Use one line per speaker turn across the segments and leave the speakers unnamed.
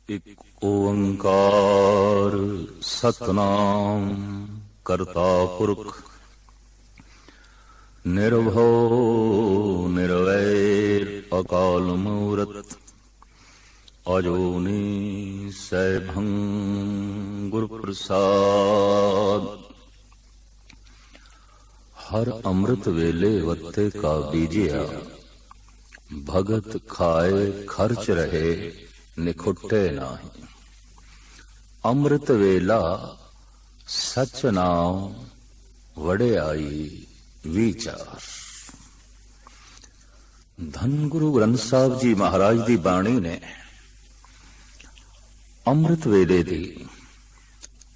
एक ओंकार सतनाम करता पुरख निर्भव निर्वैर अकाल मूरत अजोनी सैभं गुरु प्रसाद। हर अमृत वेले वत्ते का बीजिया भगत खाए खर्च रहे निखुट्टे नाही। अमृत वेला सच नाम वड़े आई विचार। धन गुरु ग्रंथ साहब जी महाराज दी बाणी ने अमृत वेले दी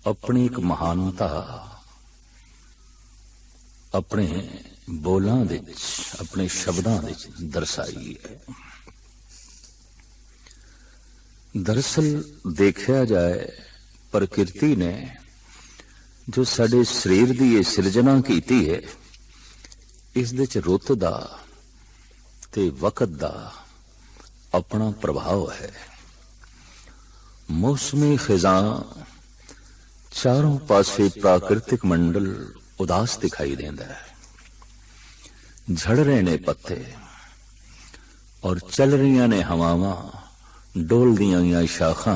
अपनी एक महानता अपने बोलां दे अपने शब्दां दे दर्शाई है। दरअसल देखा जाए प्रकृति ने जो साडे शरीर की ये सिरजना कीती है, इस दे च रुत दा ते वक्त दा अपना प्रभाव है। मौसमी खिजा चारों पासे प्राकृतिक मंडल उदास दिखाई देता है। झड़ रहे ने पत्ते और चल रही ने हवावां, डोल दियां शाखा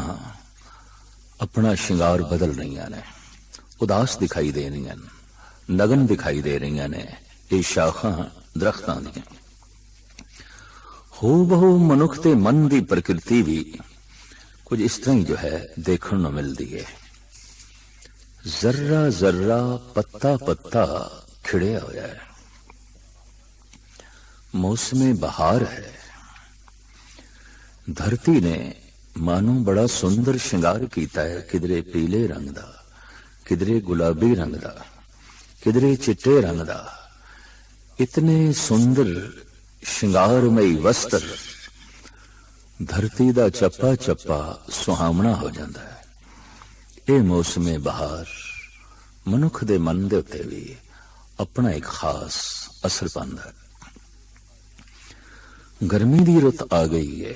अपना शिंगार बदल रही ने, उदास दिखाई दे रही, नगन दिखाई दे रही ने। ये शाखा दरख्तां दी हो बहु मनुख ते मन की प्रकृति भी कुछ इस तरह ही जो है देखने को मिलती है। जर्रा जर्रा पत्ता पत्ता खिड़िया होया है। मौसम बहार है। धरती ने मानो बड़ा सुंदर श्रृंगार किया है, किधरे पीले रंग दा, किधरे गुलाबी रंग दा, किधरे चिट्टे रंग दा। इतने सुंदर श्रृंगारमयी वस्त्र धरती दा चप्पा चप्पा सुहावना हो जाता है। ये मौसम बहार मनुख दे मन दे उत्ते भी अपना एक खास असर पांदा है। गर्मी दी रुत आ गई है,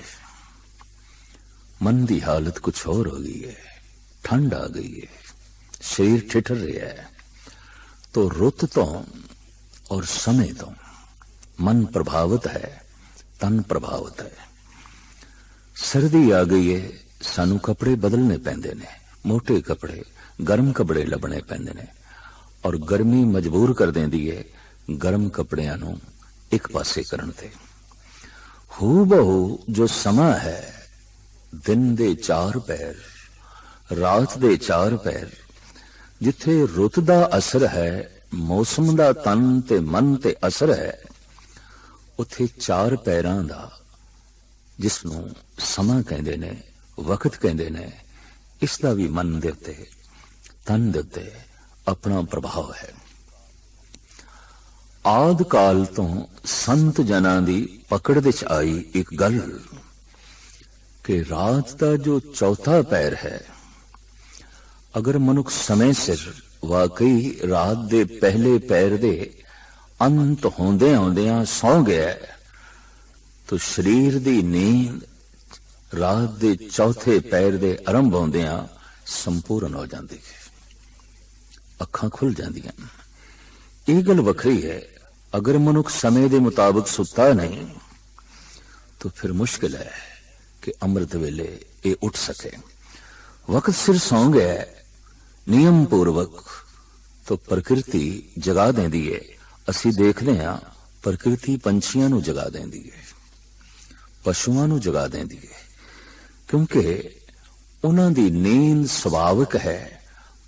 मन की हालत कुछ और हो गई है। ठंड आ गई है, शरीर ठिठर रहा है। तो रुत तो और समय तो मन प्रभावित है, तन प्रभावित है। सर्दी आ गई है, सानू कपड़े बदलने पैंदे ने, मोटे कपड़े गर्म कपड़े लबने पैंदे ने। और गर्मी मजबूर कर देंदी है गर्म कपड़ियां नू एक पासे करन ते। हू बहु जो समा है, दिन दे चार पैर, रात दे चार पैर, जिथे रुत दा असर है, मौसम दा तन ते मन ते असर है, उथे चार पैरां दा जिसनू समा कहंदे ने, वक्त कहंदे ने, इसका भी मन दे उत्ते तन दे उत्ते अपना प्रभाव है। आद काल तो संत जना दी पकड़ दे च आई एक गल कि रात का जो चौथा पैर है, अगर मनुख समय सिर वाकई रात दे पहले पैर दे अंत होंदे होंदियां सौ गया, तो शरीर दी नींद रात दे चौथे पैर दे आरंभ होंदियां संपूर्ण हो जाती है। अखां खुल जांदियां। ये गल वखरी है। अगर मनुख समय के मुताबिक सुता नहीं तो फिर मुश्किल है कि अमृत वेले ये उठ सके। वक्त सिर सौ गया नियम पूर्वक तो प्रकृति जगा देंदी है। असी देखते हैं प्रकृति पंछियों नू जगा देंदी है, पशुओं नू जगा देंदी है, क्योंकि उन्हां दी नींद सुभाविक है,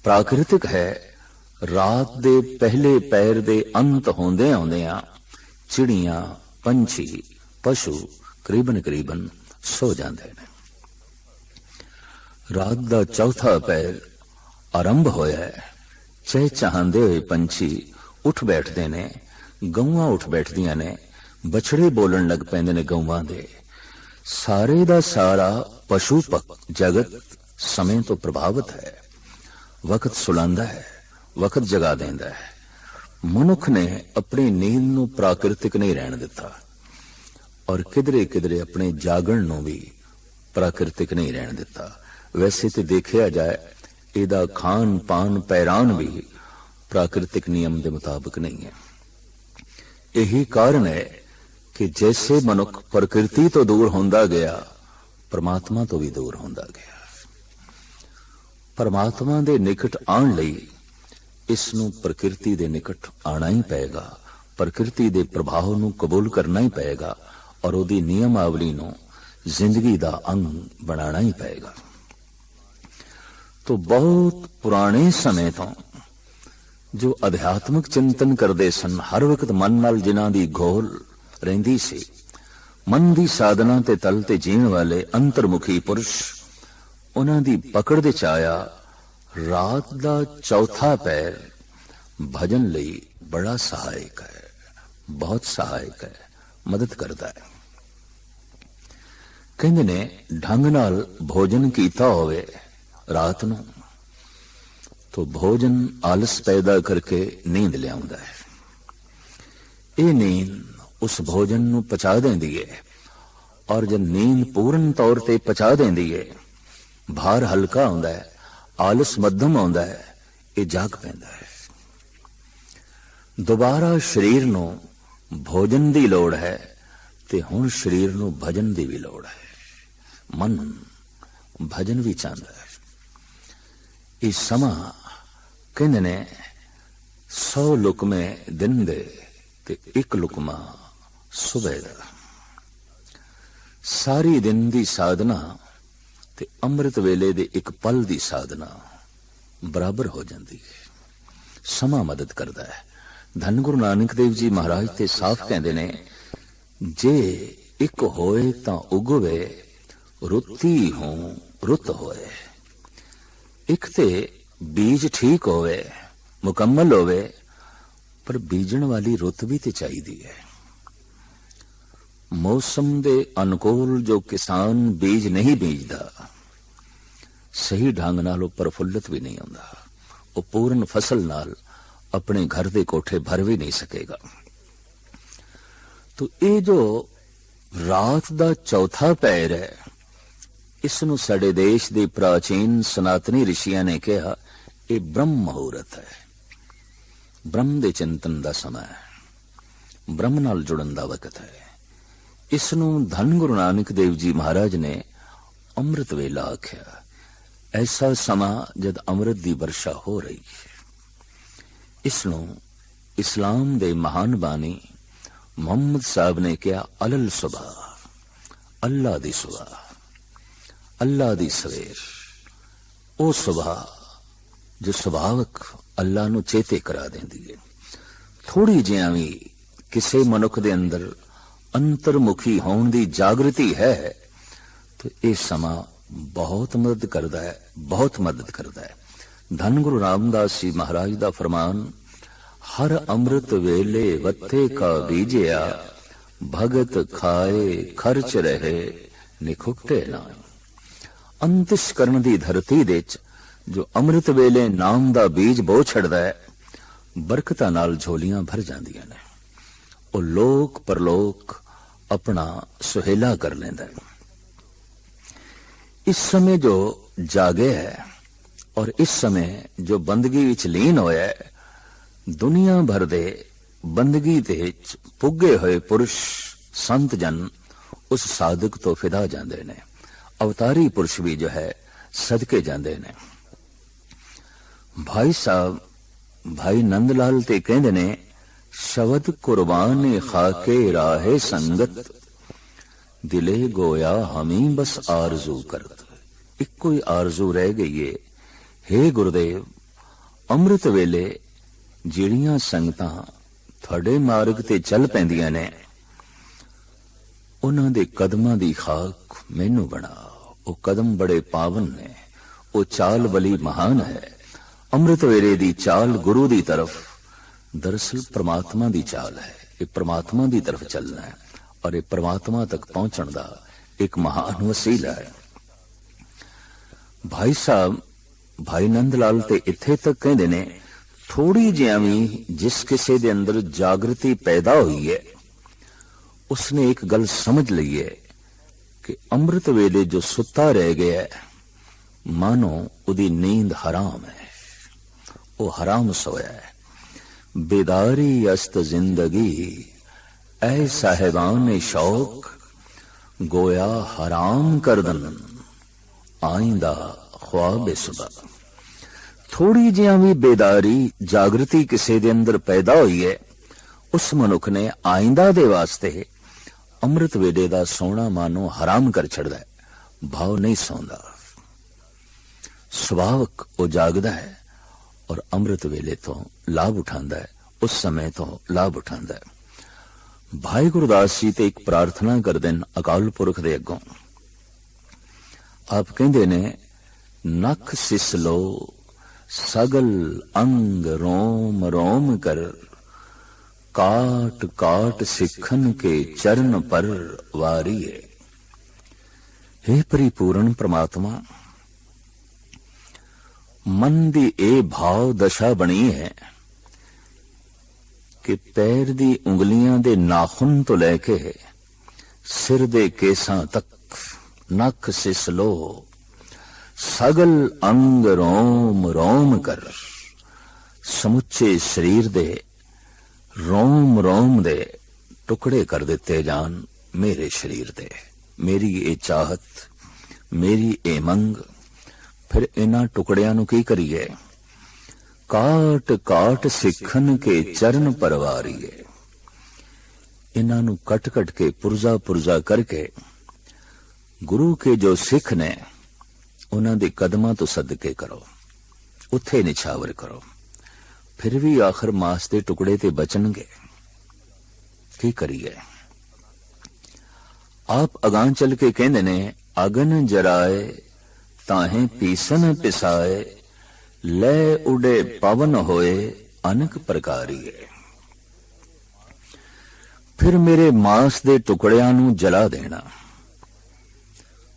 प्राकृतिक है। रात दे पहले पैर दे अंत होंदे होंदियां चिड़ियां, पंछी, पशु करीबन करीबन सो जाते हैं। रात दा चौथा पैर आरंभ होया है। चहचहांदे हुए पंछी उठ बैठते ने, गऊआं उठ बैठदियां ने, बछड़े बोलन लग पैंदे ने गऊआं दे। सारे दा सारा पशु जगत समय तो प्रभावित है। वक्त सुलांदा है, वक्त जगा देंदा है। मनुख ने अपनी नींद नू प्राकृतिक नहीं रहन दिता और किधरे किधरे अपने जागण नू भी प्राकृतिक नहीं रहन दिता। वैसे तो देखा जाए ਇਹਦਾ ਖਾਨ ਪਾਨ ਪਹਿਰਾਨ ਵੀ प्राकृतिक नियम के मुताबिक नहीं है। यही कारण है कि जैसे मनुख प्रकृति तो दूर होंदा गया, परमात्मा तो भी दूर होंदा गया। परमात्मा के निकट आने लई इसनूं प्रकृति के निकट आना ही पेगा, प्रकृति के प्रभाव नूं कबूल करना ही पेगा और उहदी नियमावली नूं जिंदगी का अंग बनाना ही पेगा। तो बहुत पुराने समय तो जो अध्यात्मिक चिंतन करते सन, हर वक्त मन नाल जिन्हां दी घोल रहिंदी सी, मन की साधना ते तल ते जीण वाले अंतर्मुखी पुरुष, उन्हां दी पकड़ दे च आया रात दा चौथा पैर भजन लई बड़ा सहायक है, बहुत सहायक है, मदद करता है। कहंदे ने ढंग नाल भोजन कीता होवे रात नूं तो भोजन आलस पैदा करके नींद लियाउंदा है। ये नींद उस भोजन नूं पचा देंदी है और जब नींद पूर्ण तौर ते पचा देंदी है, भार हल्का होंदा है, आलस मध्यम होंदा है, ये जाग पैंदा है। दोबारा शरीर नूं भोजन दी लोड़ है ते हुण शरीर नूं भजन दी भी लोड़ है। मन भजन भी चाहता है। इस समा कहंदे ने 100 लुकमे दिन दे ते 1 लुकमा सुबह दा। सारी दिन दी साधना ते अमृत वेले दे 1 पल दी साधना बराबर हो जाती है। समा मदद करता है। धन गुरु नानक देव जी महाराज ते साफ कहंदे ने, जे एक होए तां उगवे, रुती हो रुत होए। एक ते बीज ठीक होवे, मुकम्मल होवे, पर बीजण वाली रुत भी तो चाहिए है। मौसम दे अनुकूल जो किसान बीज नहीं बीजदा, सही ढंग नाल प्रफुल्लित भी नहीं होंदा, वो पूर्ण फसल नाल अपने घर दे कोठे भर भी नहीं सकेगा। तो ये जो रात दा चौथा पैर है, इसनूं साडे देश दे प्राचीन सनातनी ऋषियां ने कहा ये ब्रह्म मुहूर्त है, ब्रह्म दे चिंतन दा समय है, ब्रह्म नाल जुड़न दा वक्त है। इसनूं धन गुरु नानक देव जी महाराज ने अमृत वेला आख्या। ऐसा समा जद अमृत दी वर्षा हो रही है। इसनूं इस्लाम दे महान बानी मोहम्मद साहब ने कहा अलल सुबह, अल्लाह दी सुबह, अल्लाह दी सवेर, ओ सुबह जो सुभावक अल्लाह नूं चेते करा देंदी है। थोड़ी जिहा भी किसी मनुख दे अंदर अंतर्मुखी होने दी जागृति है तो यह समा बहुत मदद करता है, बहुत मदद करता है। धन गुरु रामदास जी महाराज दा फरमान, हर अमृत वेले वत्थे का बीजिया, भगत खाए खर्च रहे निखुकते ना। अंतिश करन दी धरती दे जो अमृत वेले नाम दा बीज बो छड़दा है, बरकतां नाल झोलियां भर जांदियां ने। ओ लोक परलोक अपना सुहेला कर लेंदा है। इस समय जो जागे है और इस समय जो बंदगी विच लीन होया है, दुनिया भर दे बंदगी ते पुगे हुए पुरुष संत जन उस साधक तो फिदा जांदे ने। अवतारी पुरुष भी जो है सदके जांदे ने। भाई साहब भाई नंदलाल ते कहंदे ने, शबद कुर्बान खाके राहे संगत, दिले गोया हमी बस आरजू करत। एक कोई आरजू रह गई है, हे गुरुदेव अमृत वेले ਜਿਹੜੀਆਂ ਸੰਗਤਾਂ ਤੁਹਾਡੇ ਮਾਰਗ ਤੇ ਚੱਲ ਪੈਂਦੀਆਂ ਨੇ, ਉਹਨਾਂ ਦੇ ਕਦਮਾਂ ਦੀ ਖਾਕ ਮੈਨੂੰ ਬਣਾ। ਉਹ ਕਦਮ ਬੜੇ ਪਾਵਨ ਨੇ, ਉਹ ਚਾਲ ਬਲੀ ਮਹਾਨ ਹੈ। ਅੰਮ੍ਰਿਤ ਵੇਲੇ ਦੀ ਚਾਲ ਗੁਰੂ ਦੀ ਤਰਫ दरअसल परमात्मा की चाल है। ये परमात्मा की तरफ चलना है और ये परमात्मा तक पहुंचने का एक महान वसीला है। भाई साहब भाई नंदलाल ते इत्थे तक कहते ने, थोड़ी जिहा भी जिस किसी दे अंदर जागृति पैदा हुई है, उसने एक गल समझ ली है कि अमृत वेले जो सुता रह गया है मानो उदी नींद हराम है, वो हराम सोया है। बेदारी अस्त जिंदगी ऐ साहिबान शौक, गोया हराम करदन आइंदा ख्वाब सुबह। थोड़ी जिहा भी बेदारी जागृति किसी दे अंदर पैदा हुई है, उस मनुख ने आइंदा दे वास्ते अमृत वेले दा सोना मानो हराम कर छड़दा है। भाव नहीं सौंदा, सुभावक वो जागदा है और अमृत वेले तो लाभ उठांदा है, उस समय तो लाभ उठांदा है। भाई गुरदास जी ते एक प्रार्थना कर देन अकाल पुरख दे अगों। आप कहंदे ने, नख सिसलो सगल अंग रोम रोम कर, काट काट सिखन के चरण पर वारिए। हे परिपूर्ण परमात्मा, मन दी ए भाव दशा बनी है कि पैर दी उंगलियां दे नाखुन तो लैके सिर दे केसां तक नख सिसलो सगल अंग रोम रोम कर, समुचे शरीर दे रोम रोम दे टुकड़े कर दिते जान मेरे शरीर दे। मेरी ये चाहत, मेरी ये मंग, फिर इन्हां टुकड़ियां नूं की करिए? काट काट सिखन के चरण परवारीए। इन्हां नूं कट कट के पुरजा पुरजा करके गुरु के जो सिख ने उन्हां दे कदमां तो सदके करो, उत्थे निछावर करो। फिर भी आखिर मांस दे टुकड़े ते बचणगे, की करिए? आप अगां चल के कहंदे ने, अगन जराए ताहें पीसन पिसाए, ले उड़े पवन होए अनक प्रकारिए। फिर मेरे मांस दे टुकड़ियां नूं जला देना,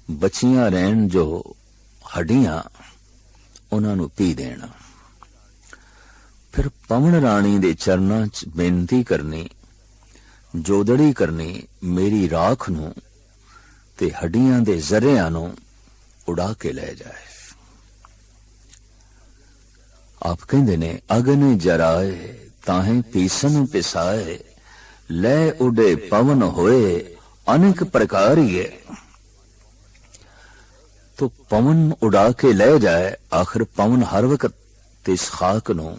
बचियां रहन जो हड्डियां उन्हां नूं पी देना। फिर पवन राणी दे चरनां च बेनती करनी, जोदड़ी करनी, मेरी राख नूं ते हड्डियां दे जरियां नूं उड़ा के ले जाए। आप कहंदे ने, अगन जराए ताहें पीसन पिसाए, ले उड़े पवन होए अनेक प्रकारिए। तो पवन उड़ा के ले जाए, आखिर पवन हर वक्त इस खाक नूं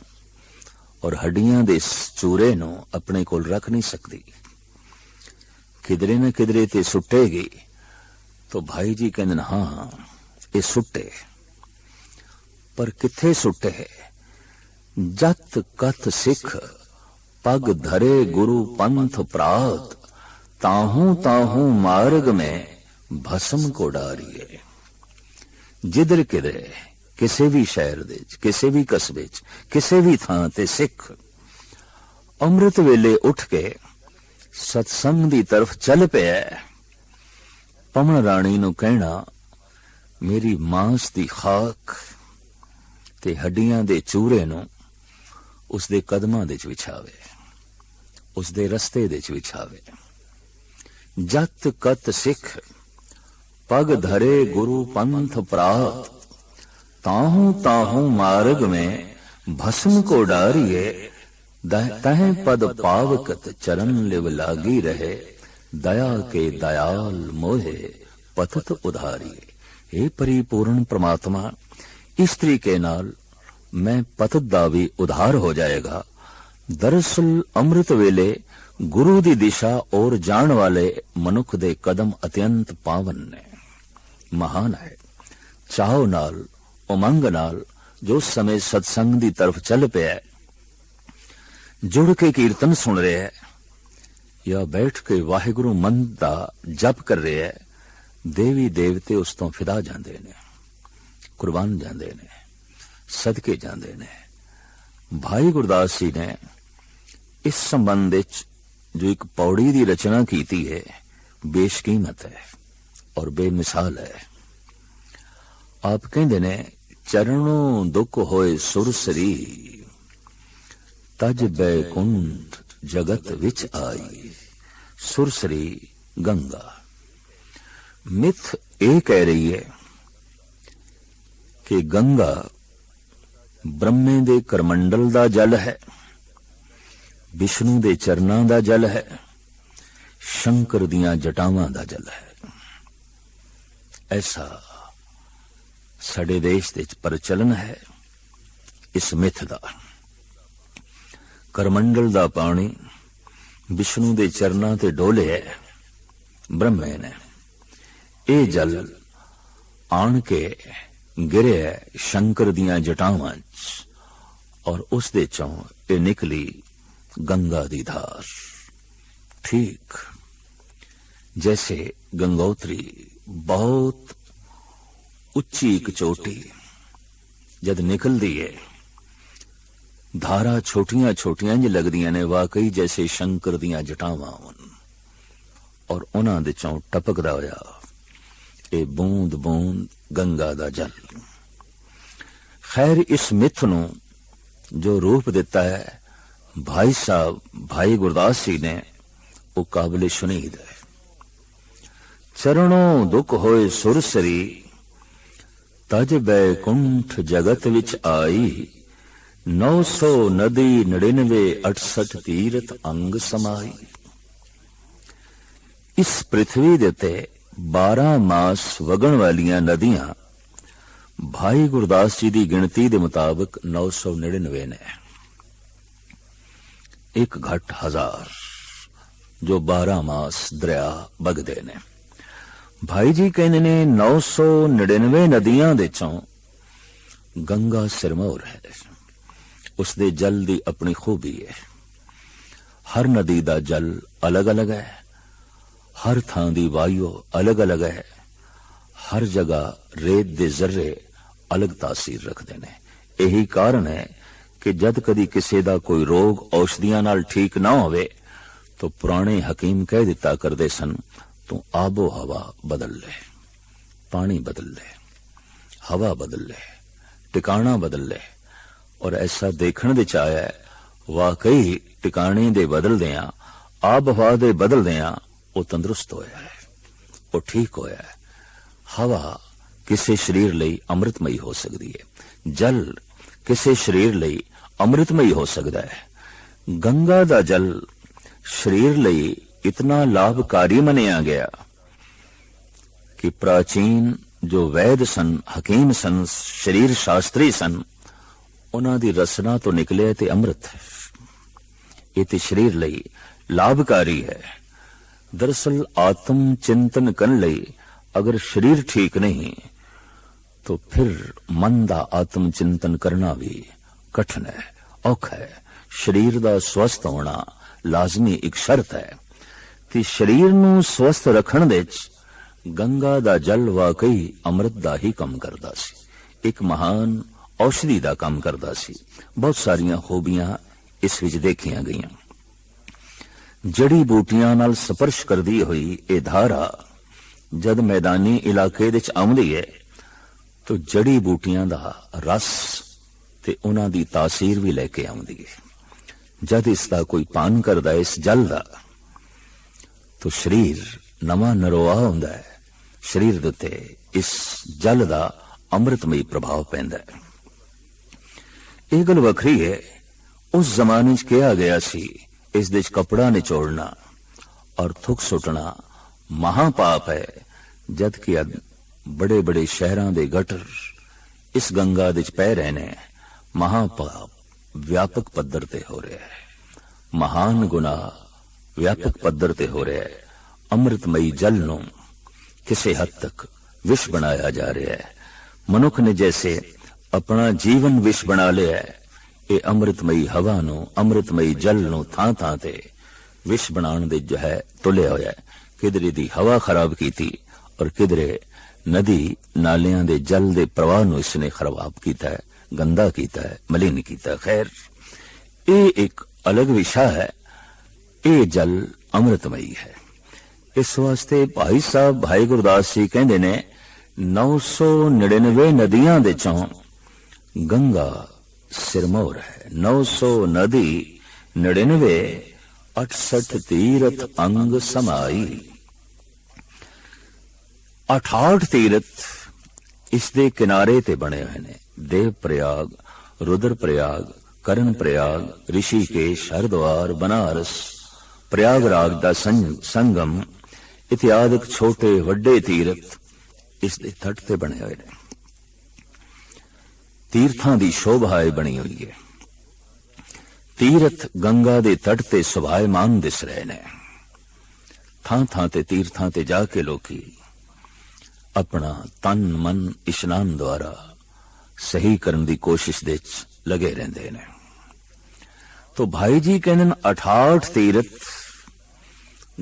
और हड्डियां दे इस चूरे नूं अपने कोल रख नहीं सकती, किधरे न किधरे ते सुट्टेगी। तो भाई जी कहंदे, हां ये सुट्टे, पर किथे सुट्टे? जत कथ सिख पग धरे गुरु पंथ प्रात, ताहू ताहू मार्ग में भस्म को डारिए। जिधर किधरे किसी भी शहर दे, किसी भी कस्बे च, किसी भी थां ते सिख अमृत वेले उठ के सत्संग दी तरफ चल पिया। पवन राणी नूं कहना, मेरी मांस दी खाक ते हड्डियां दे चूरे नूं उसदे कदमां दे च विछावे, उसदे रस्ते दे च विछावे। जत कत सिख पग धरे गुरु पंथ प्रात, ताहू ताहू मार्ग में भस्म को डारिए। तह पद पावकत चरण लिव लागी रहे, दया के दयाल मोहे पतत उधारिए। हे परिपूर्ण परमात्मा, इस तरीके नाल मैं पतत दा भी उधार हो जाएगा। दरअसल अमृत वेले गुरु दी दिशा और जान वाले मनुख दे कदम अत्यंत पावन ने, महान है। चाहो नाल, उमंग नाल जो समय सत्संग दी तरफ चल पिया, जुड़ के कीर्तन सुन रहे है या बैठ के वाहिगुरु मंत्र दा जप कर रहे है, देवी देवते उस तो फिदा जांदे ने, कुर्बान जांदे ने, सदके जांदे ने। भाई गुरदास जी ने इस संबंध विच जो एक पौड़ी दी रचना कीती है, बेशकीमत है और बेमिसाल है। आप कहंदे ने, चरणों दुख होए सुरसरी, तज बैकुंठ जगत विच आई। सुरसरी गंगा। मिथ ये कह रही है कि गंगा ब्रह्मे दे करमंडल दा जल है, विष्णु दे चरनां दा जल है, शंकर दियां जटावां दा जल है। ऐसा साडे देश दे प्रचलन है इस मिथ दा। करमंडल दा पानी विष्णु दे चरनां ते डोले है ब्रह्मे ने। ये जल आण के गिरे शंकर दियां जटावां और उस दे चों ये निकली गंगा दी धार। ठीक जैसे गंगोत्री बहुत उच्ची एक चोटी जद निकलदी है, धारा छोटियां छोटियां जी लगदियां ने, वाकई जैसे शंकर दियां जटावां होन। और उन्हां दे चों टपकदा होया ए बूंद बूंद गंगा दा जल। खैर इस मिथ नूं जो रूप दिता है भाई साहब भाई गुरदास जी ने, वो काबिल शुनीद है। चरणों दुख होए सुरसरी, तज बैकुंठ जगत विच आई। 900 नदी 99 68 तीरथ अंग समाई। इस पृथ्वी दे ते 12 मास वगण वालियां नदियां भाई गुरदास जी की गिनती के मुताबिक 999 ने। एक घट 1000 जो 12 मास दरिया बगदे ने। भाई जी कहने ने 999 नदियां दे चों गंगा सिरमौर है। उसदे जल दी अपनी खूबी है। हर नदी दा जल अलग अलग है, हर थां दी वायु अलग अलग है, हर जगह रेत दे जर्रे अलग तासीर रखते ने। यही कारण है कि जद कदी किसी दा कोई रोग औषधियां नाल ठीक ना होवे तो पुराने हकीम कह दिता करदे सन, तू आबो हवा बदल ले, पानी बदल ले, हवा बदल ले, टिकाणा बदल ले। और ऐसा देखने दे आया है, वाकई टिकाणे दे बदल दिया, आब हवा दे बदल दिया वो तंदुरुस्त होया है, वो ठीक होया है। हवा किसी शरीर लई अमृतमयी हो सकती है, जल किसी शरीर लई अमृतमयी हो सकता है। गंगा दा जल शरीर लई इतना लाभकारी मनिया गया कि प्राचीन जो वैद सन, हकीम सन, शरीर शास्त्री सन, उन्हां दी रसना तो निकले ते अमृत है। ये ते शरीर लई लाभकारी है। दरअसल आत्म चिंतन करने लई अगर शरीर ठीक नहीं तो फिर मन दा आत्म चिंतन करना भी कठिन है, औखा है। शरीर दा स्वस्थ होना लाजमी एक शर्त है कि शरीर नूं स्वस्थ रखण दे गंगा दा जल वाकई अमृत दा ही कम करदा सी, एक महान औषधि दा काम करदा सी। बहुत सारियां खूबियां इस विच देखियां गईयां। जड़ी बूटियां नाल स्पर्श करदी हुई ये धारा जद मैदानी इलाके दे आउंदी है तो जड़ी बूटियां दा रस ते उन्हां दी तासीर भी लेके आउंदी है। जद इसका कोई पान करदा है इस जल दा तो शरीर नवा नरोआ हुंदा है। शरीर दे उत्ते इस जल दा अमृतमयी प्रभाव पैंदा है। यह गल वखरी है, उस जमाने च कहा गया सी इस दे कपड़ा निचोड़ना और थुक सुटना महापाप है, जबकि बड़े बड़े शहरां दे गटर इस गंगा दे पै रहे ने। महापाप व्यापक पद्धर ते हो रहा है, महान गुनाह व्यापक पद्धर ते हो रहा है। अमृतमयी जल नूं किसी हद तक विष बनाया जा रहा है। मनुख ने जैसे अपना जीवन विष बना लिया है, ये अमृतमयी हवा नूं, अमृतमयी जल नूं थां थां ते विष बनाने दे जो है तुलिया होया है। किधरे दी हवा खराब की थी और किधरे नदी नालियां दे जल दे प्रवाह नूं इसने खराब किया है, गंदा किया है, मलिन किया। खैर ये एक अलग विषय है। ये जल अमृतमयी है। इस वास्ते भाई साहब भाई गुरदास जी कहते ने 999 नदियां दे चों गंगा सिरमौर है। 900 नदी 99 68 तीरथ अंग समाई। 68 तीरथ इस दे किनारे ते बने हुए ने देव प्रयाग, रुद्र प्रयाग, करण प्रयाग, ऋषिकेश, हरिद्वार, बनारस, प्रयागराज दा संगम इत्यादि छोटे वड्डे तीर्थ इस दे तट ते बने हुए ने। तीर्थां दी शोभा बनी हुई है। तीर्थ गंगा दे तट ते सुभायमान दिस रहे ने। थां थां ते तीर्थां ते जाके लोकी अपना तन मन इशनान द्वारा सही करने की कोशिश दे लगे रहंदे ने। तो भाई जी कहने 68 तीर्थ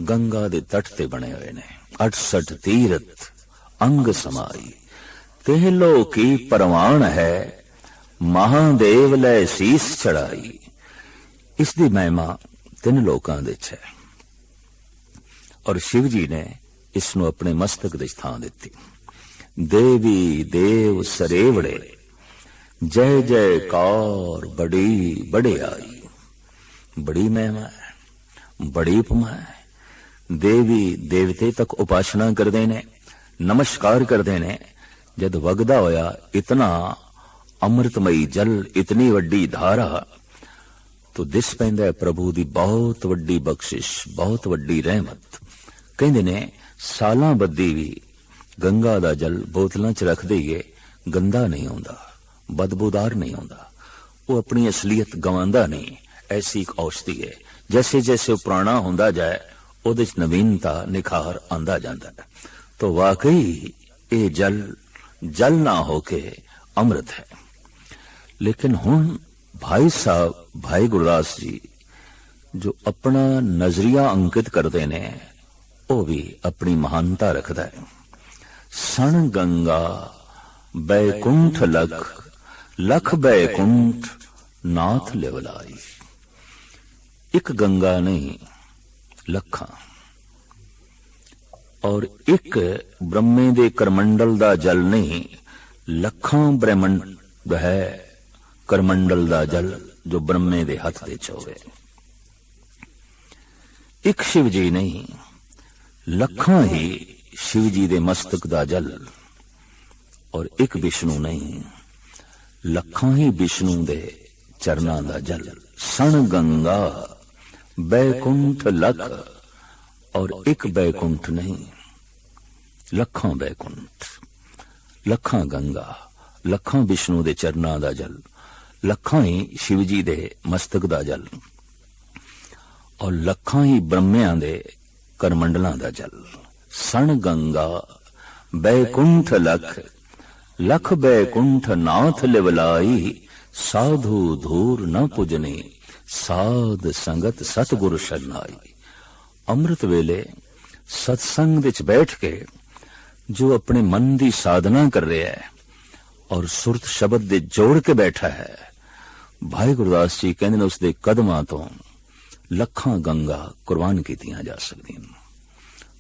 गंगा दे तट ते बने हुए ने। 68 तीर्थ अंग समाई तेहलो की परवान है, महादेव लै सीस चढ़ाई। इसकी महिमा 3 लोकां दे है और शिव जी ने इसनों अपने मस्तक दे स्थान दिती। देवी देव सरेवड़े, जय जयकार बड़ी बड़े आई। बड़ी महिमा है, बड़ी उपमा है। देवी देवते तक उपासना करते ने, नमस्कार करते ने। जद वगदा होया इतना अमृतमयी जल, इतनी वड्डी धारा, तो दिस पैंदा प्रभु दी बहुत वड्डी बख्शिश, बहुत वड्डी रहमत। कहंदे ने सालां बद्दी भी गंगा दा जल बोतलां च रख दईए, गंदा नहीं होंदा, बदबूदार नहीं होंदा, वो अपनी असलियत गवांदा नहीं। ऐसी एक औषधि है। जैसे जैसे वो पुराना होंदा जाए उहदे च नवीनता निखार आंदा जांदा है। तो वाकई ये जल जल ना होके अमृत है। लेकिन हुण भाई साहब, भाई गुरदास जी जो अपना नजरिया अंकित करते ने, वो भी अपनी महानता रखता है। सण गंगा बैकुंठ लख, लख बैकुंठ नाथ लेवलाई। एक गंगा नहीं लखा, और एक ब्रह्मे दे करमंडल दा जल नहीं, लखां ब्रह्मंड है करमंडल दा जल जो ब्रह्मे दे हथ दे चोवे। एक शिव जी नहीं, लखां ही शिव जी दे मस्तक दा जल, और एक विष्णु नहीं, लखां ही विष्णु दे चरना दा जल। सण गंगा बैकुंठ लख, और एक बैकुंठ नहीं, लखां बैकुंठ, लखां गंगा, लखां विष्णु दे चरना दा जल, लखां ही शिव जी दे मस्तक दा जल, और लखां ही ब्रह्मियां दे करमंडलां दा जल। सण गंगा बैकुंठ लख, लख बैकुंठ नाथ लिवलाई। साधु धूर न पुजने, साध संगत सतगुरु शरनाई। अमृत वेले सत्संग विच बैठ के जो अपने मन की साधना कर रहा है और सुरत शब्द दे जोड़ के बैठा है, भाई गुरदास जी कहते हैं उसके कदमां तो लखां गंगा कुर्बान कीतियां जा सकदियां,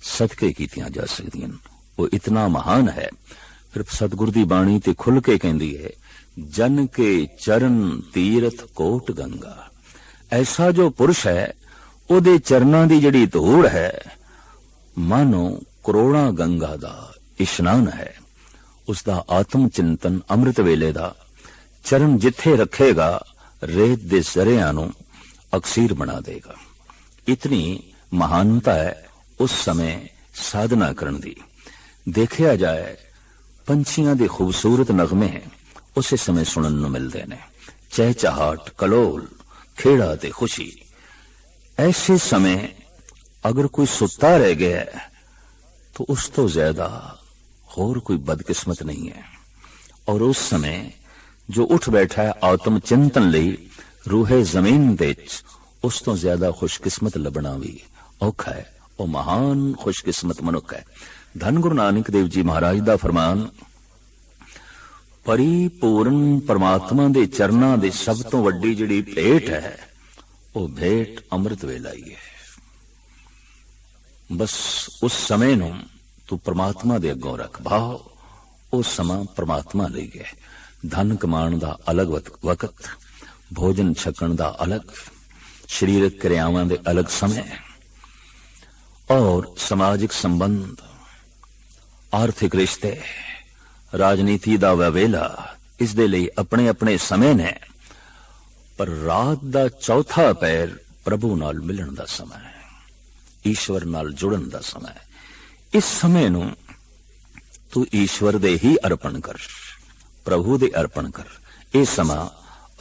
सदके कीतियां जा सकदियां। वो इतना महान है। फिर सतगुर दी बाणी ते खुल के कहती है, जन के चरण तीरथ कोट गंगा। ऐसा जो पुरुष है ओदे चरणां दी जड़ी धूड़ है मानो करोड़ां गंगा दा इशनान है। उसका आत्म चिंतन अमृत वेले दा चरण जिथे रखेगा रेत दे जरियां नूं अक्सीर बना देगा। इतनी महानता है उस समय साधना करन दी। देखिया जाए पंछियां दे खूबसूरत नगमे उस समय सुनन नूं मिलदे ने, चहचहाट, कलोल, खेड़ा ते खुशी। ऐसे समय अगर कोई सुता रह गया तो उस तो ज्यादा होर कोई बदकिस्मत नहीं है। और उस समय जो उठ बैठा है आत्म चिंतन लई रूहे जमीन दे, उस तो ज्यादा खुशकिस्मत लभना भी औखा है। वो महान खुशकिस्मत मनुख है। धन गुरु नानक देव जी महाराज दा फरमान, परिपूर्ण परमात्मा दे चरना दे सब तो वड्डी जिहड़ी भेंट है वो भेंट अमृत वेला ही है। बस उस समय नूं तू परमात्मा दे अगों रख भाव। उस समा परमात्मा लई गए। धन कमाण दा अलग वक्त, भोजन छकण दा अलग, शरीरक क्रियावां दे अलग समय, और समाजिक संबंध, आर्थिक रिश्ते, राजनीति दा वेला, इस दे लई अपने अपने समय ने, पर रात दा चौथा पैर प्रभु नाल मिलन दा समय है, ईश्वर नाल जुड़न दा समय है। इस समय नूं तू ईश्वर दे ही अर्पण कर, प्रभु दे अर्पण कर। ये समा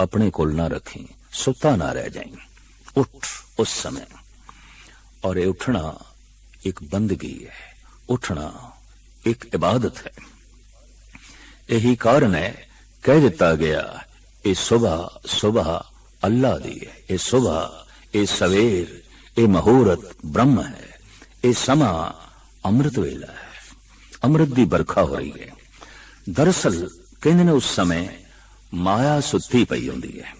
अपने कोल ना रखी, सुता ना रह जाए, उठ उस समय। और ये उठना एक बंदगी है, उठना एक इबादत है। यही कारण है कह दिता गया ये सुबह सुबह अल्लाह दी है, ये सुबह, ये सवेर, ये मुहूर्त ब्रह्म है, ये समा अमृत वेला है, अमृत दी बरखा हो रही है। दरअसल कहते ने उस समय माया सुती पई होंदी है।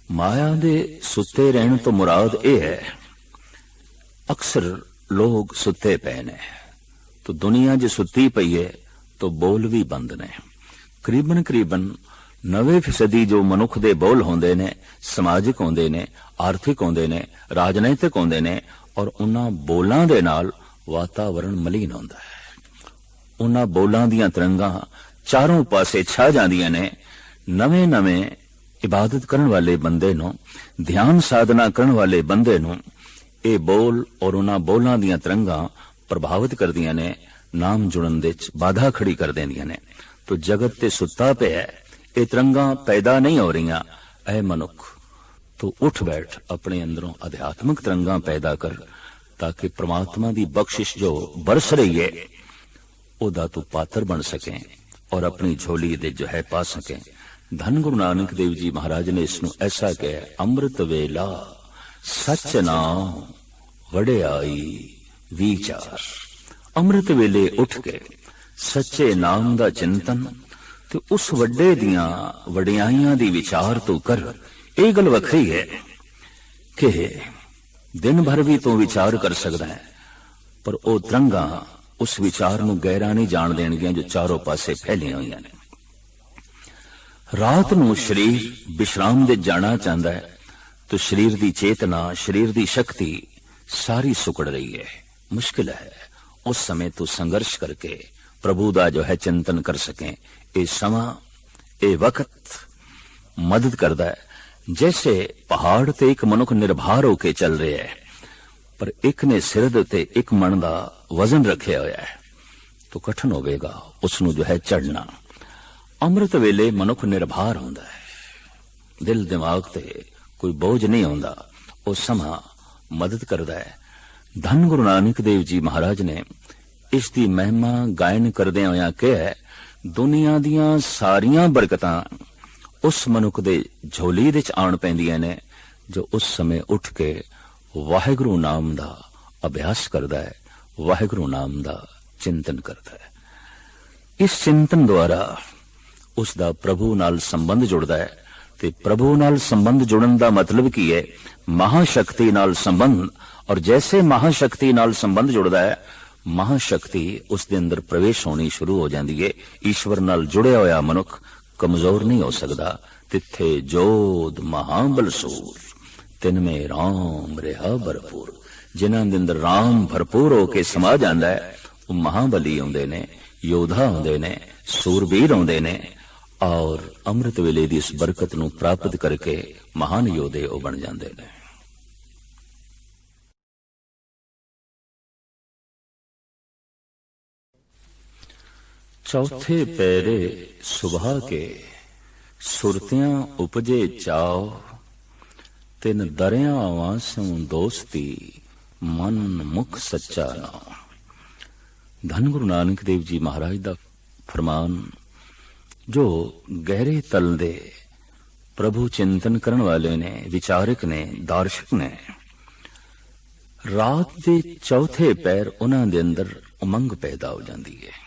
माया दे सुते रहने तो मुराद ये है, अक्सर लोग सुते पे ने, तो दुनिया जो सुती पई है तो बोल भी बंद ने। करीबन करीबन 90% जो मनुख दे बोल होंदे ने, समाजिक होंदे ने, आर्थिक होंदे ने, राजनीतिक होंदे ने, और उन्हां बोलां दे नाल वातावरण मलीन होंदा है। उन्हां बोलां दियां तरंगां चारों पासे छा जांदियां ने। नवे नवे इबादत करन वाले बंदे नूं, ध्यान साधना करन वाले बंदे नूं ये बोल और उन्हां बोलां दियां तरंगां प्रभावित करदियां ने, नाम जुड़न दे च बाधा खड़ी कर देंदियां ने। तो जगत ते सुत्ता पे है, ये तरंगां पैदा नहीं हो रही। ऐ मनुख, तो उठ बैठ, अपने अंदरों आध्यात्मिक तरंगां पैदा कर, ताकि परमात्मा दी बख्शिश जो बरस रही है ओदा तू पात्र बन सके और अपनी झोली दे जो है पा सके। धन गुरु नानक देव जी महाराज ने इसनूं ऐसा कहा, अमृत वेला सच नाम वड़ियाई विचार। अमृत वेले उठ के सच्चे नाम दा चिंतन ते उस वड्डे दियां वडियाइयां दी विचार तू कर। ये गल वखरी है कि दिन भर भी तू विचार कर सकदा है, पर ओ तरंगां उस विचार नूं गहरा नहीं जान देणगियां जो चारों पासे फैलियां होईयां ने। रात नूं शरीर विश्राम दे जाना चाहता है तो शरीर दी चेतना, शरीर दी शक्ति सारी सुकड़ रही है, मुश्किल है। उस समय तू संघर्ष करके प्रभु दा जो है चिंतन कर सके। ये समा, ये वक्त मदद करदा है। जैसे पहाड़ ते एक मनुख निर्भर होके चल रहे है, पर एक ने सिर दे उत्ते एक मन दा वजन रखिया होया है, तो कठिन होवेगा उसनूं जो है चढ़ना। अमृत वेले मनुख निर्भर होंदा है, दिल दिमाग ते कोई बोझ नहीं होंदा, वो समा मदद करदा है। धन गुरु नानक देव जी महाराज ने इसकी महिमा गायन करदे होया कहा, दुनिया दियां सारियां बरकतां उस मनुख दे झोली दे च आण पैंदियां ने जो उस समय उठ के वाहिगुरू नाम दा अभ्यास करदा है, वाहिगुरू नाम दा चिंतन करदा है। इस चिंतन द्वारा उसदा प्रभु नाल संबंध जुड़दा है। ते प्रभु नाल संबंध जुड़न दा मतलब की है? महाशक्ति नाल संबंध। और जैसे महाशक्ति नाल संबंध जुड़दा है, महाशक्ति उस दे अंदर प्रवेश होनी शुरू हो जाती है। ईश्वर नाल जुड़िया होया मनुख कमजोर नहीं हो सकता। तिथे जोध महाबल सूर, तिन में राम रहा भरपूर। जिन्हां दे अंदर राम भरपूर होके समा जांदा है, वो महाबली आउंदे ने, योधा आउंदे ने, सूरबीर आउंदे ने, और अमृत वेले दी इस बरकत नूं प्राप्त करके महान योधे वो बन जांदे ने। चौथे पैरे सुबह के सुरतियां उपजे चाव, तिन दरियावां सो दोस्ती मन मुख सच्चा नाम। धन गुरु नानक देव जी महाराज दा फरमान, जो गहरे तल दे प्रभु चिंतन करने वाले ने, विचारक ने, दार्शक ने, रात दे चौथे पैर उन्हां दे अंदर उमंग पैदा हो जाती है,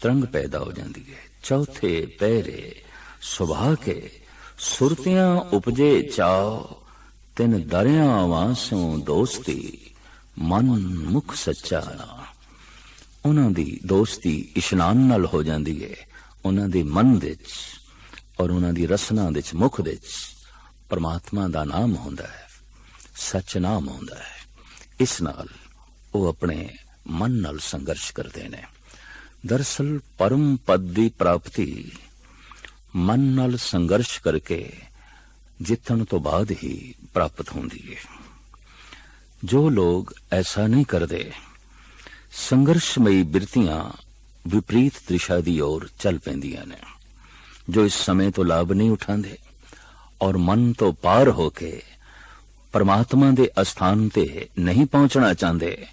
तरंग पैदा हो जाती है। चौथे पैरे सुबह के सुरतियां उपजे चाव, तिन दरियावां सो दोस्ती मन मुख सच्चा नाम। उन्हां दी दोस्ती इशनान नाल हो जाती है। उन्हां दे मन दे और उन्हां दी रसना दे मुख दे परमात्मा दा नाम होंदा है, सच नाम होंदा है। इस नाल वो अपने मन नाल संघर्ष करते ने। दरअसल परम पद की प्राप्ति मन नाल संघर्ष करके जितन तो बाद ही प्राप्त होंदी है। जो लोग ऐसा नहीं करते, संघर्षमयी बिरतियां विपरीत दिशा की ओर चल पैंदियां ने। जो इस समय तो लाभ नहीं उठाते और मन तो पार होके परमात्मा दे अस्थान ते नहीं पहुंचना चाहते,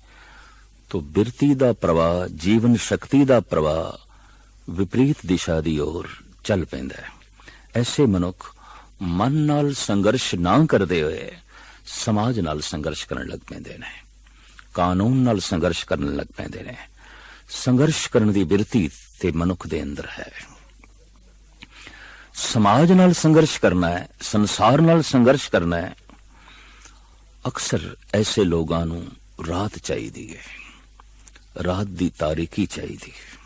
तो बिरती दा प्रवाह, जीवन शक्ति दा प्रवाह विपरीत दिशा की ओर चल पैंदा है। ऐसे मनुख मन नाल संघर्ष ना करते हुए समाज नाल संघर्ष करन लग पैंदे ने, कानून नाल संघर्ष करन लग पैंदे ने। संघर्ष करने की बिरती ते मनुख दे अंदर है। समाज नाल संघर्ष करना है, संसार नाल संघर्ष करना है। अक्सर ऐसे लोगां नूं रात चाहिदी है, रात दी तारीकी चाहिदी है।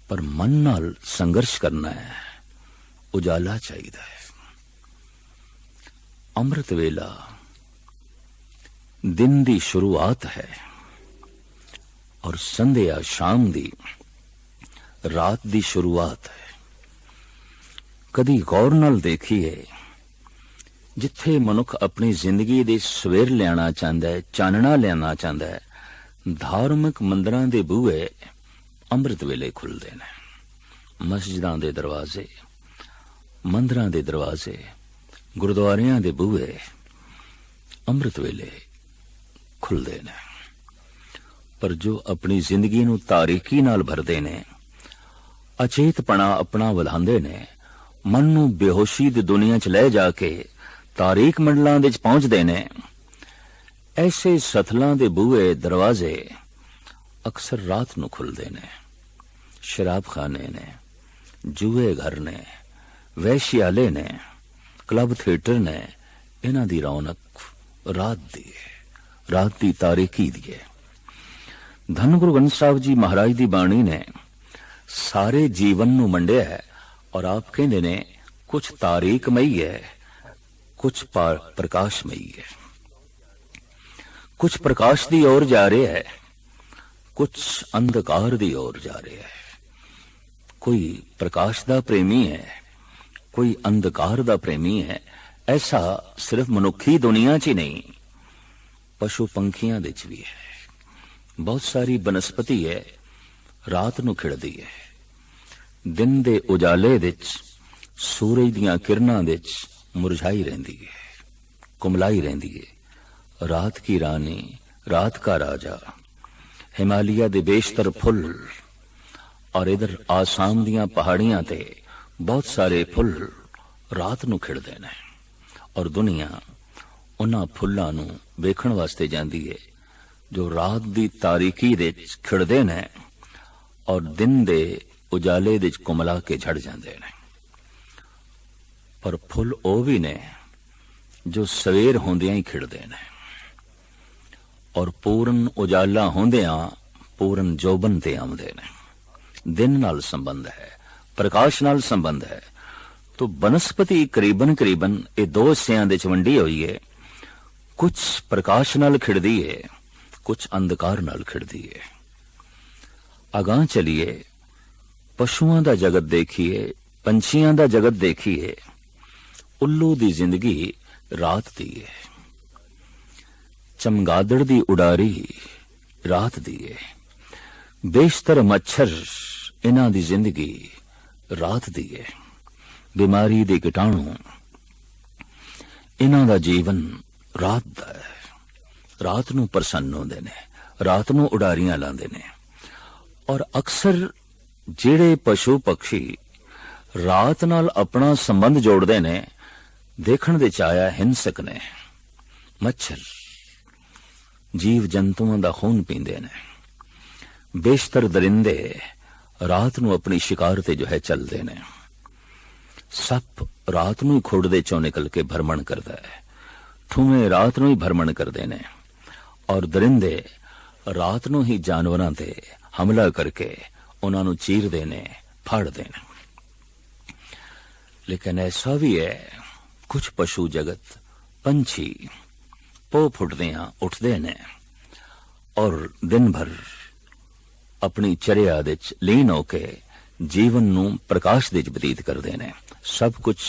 पर मन नाल संघर्ष करना है, उजाला चाहिदा है। अमृत वेला दिन दी शुरुआत है और संध्या शाम दी रात दी शुरुआत है। कदी गौर नाल देखिए, जिथे मनुख अपनी जिंदगी दे सवेर लियाना चाहता है, चानना लियाना चाहता है, धार्मिक मंदिरां दे बूहे अमृत वेले खुलदे ने। मस्जिदां दे दरवाजे, मंदिरां दे दरवाजे, गुरुद्वारियां दे बूहे अमृत वेले खुलदे ने। पर जो अपनी जिंदगी नूं तारीकी नाल भरदे ने, अचेतपना अपना वधांदे ने, मन नूं बेहोशी दी दुनिया च ले जाके तारीक मंडलां दे च पहुंचदे ने, ऐसे सथलां दे बूहे दरवाजे अक्सर रात नूं खुलदे ने। शराब खाने ने, जुए घर ने, वैश्यालय ने, क्लब थिएटर ने, इन्हां दी रौनक रात दी है, रात दी तारीकी दी है। धन गुरु ग्रंथ साहिब जी महाराज दी बाणी ने सारे जीवन नूं मंडिया है और आप कहंदे ने कुछ तारीकमई है, कुछ प्रकाशमई है। कुछ प्रकाश दी ओर जा रहे है, कुछ अंधकार दी ओर जा रहे है। कोई प्रकाश दा प्रेमी है, कोई अंधकार दा प्रेमी है। ऐसा सिर्फ मनुखी दुनिया च ही नहीं, पशु पंखियां दे च भी है। बहुत सारी बनस्पति है रात नूं खिड़दी है, दिन दे उजाले दे च, सूरज दियां किरणां दे च मुरझाई रहंदी है, कुमलाई रहंदी है। रात की रानी, रात का राजा, हिमालय दे बेशतर फुल और इधर आसाम दियां पहाड़ियां ते बहुत सारे फुल रात नूं खिड़दे ने और दुनिया उन्हां फुल्लां नूं वेखण वास्ते जांदी है जो रात दी तारीकी दे खिड़दे ने और दिन दे उजाले दे कुमला के झड़ जांदे ने। पर फुल ओ भी ने जो सवेर होंदियां ही खिड़दे ने और पूर्ण उजाला होंदियां पूर्ण जोबन ते आउंदे ने। दिन नाल संबंध है, प्रकाश नाल संबंध है। तो बनस्पति करीबन करीबन ये दो हिस्सियां दे च वंडी होई है। कुछ प्रकाश नाल खिड़दी है, कुछ अंधकार नाल खिड़दी है। अगां चलिए, पशुआं दा जगत देखिए, पंछियां दा जगत देखिए। उल्लू दी जिंदगी रात दी है, चमगादड़ दी उडारी रात दी है, बेशतर मच्छर इन्हां दी जिंदगी रात दी है, बीमारी दे कीटाणु इन्हां दा जीवन रात दा है। रात नूं प्रसन्न होंदे ने, रात नूं उडारियां लांदे ने। और अक्सर जेड़े पशु पक्षी रात नाल अपना संबंध जोड़दे ने, देखण दे चाया हिंसक ने। मच्छर जीव जंतुओं दा खून पींदे ने। बेशतर दरिंदे रात नूं अपनी शिकार ते जो है चलदे ने। सप रात नूं खुड़दे चों निकल के भरमण करदा है, ठूमे रात नूं ही भरमण करदे ने और दरिंदे रात नूं ही जानवरां ते हमला करके उन्हां नूं चीरदे ने, फाड़दे ने। लेकिन ऐसा भी है, कुछ पशु जगत पंछी पो फुटदियां उठदे ने और दिन भर अपनी चर्या दे च लीन होके जीवन नूं प्रकाश दे च बतीत करदे ने। सब कुछ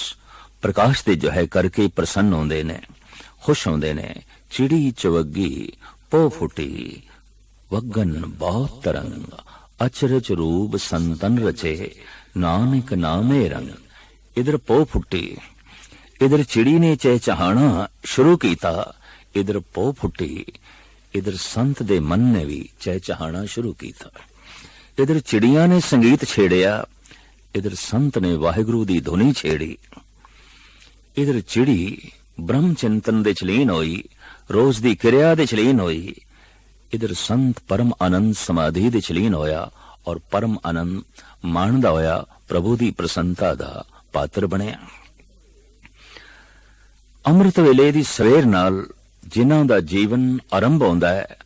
प्रकाश दे जो है करके प्रसन्न होंदे ने, खुश होंदे ने। चिड़ी चवगी पो फुटी वगन बहुत तरंग, अचरज रूप संतन रचे नानक नामे रंग। इधर पो फुटी, इधर चिड़ी ने चहचहाना शुरू कीता, इधर पो फुटी, इधर संत दे मन ने भी चहचहाना शुरू कीता। इधर चिड़ियां ने संगीत छेड़िया, इधर संत ने वाहिगुरु दी धुनी छेड़ी। इधर चिड़ी ब्रह्म चिंतन दे चलीन होई, रोज दी क्रिया दे चलीन होई। इधर संत परम आनंद समाधि दे चलीन होया और परम आनंद माणदा होया प्रभु दी प्रसन्नता दा पात्र बनया। अमृत वेले दी सवेर नाल जिन्हां दा जीवन आरंभ होंदा है,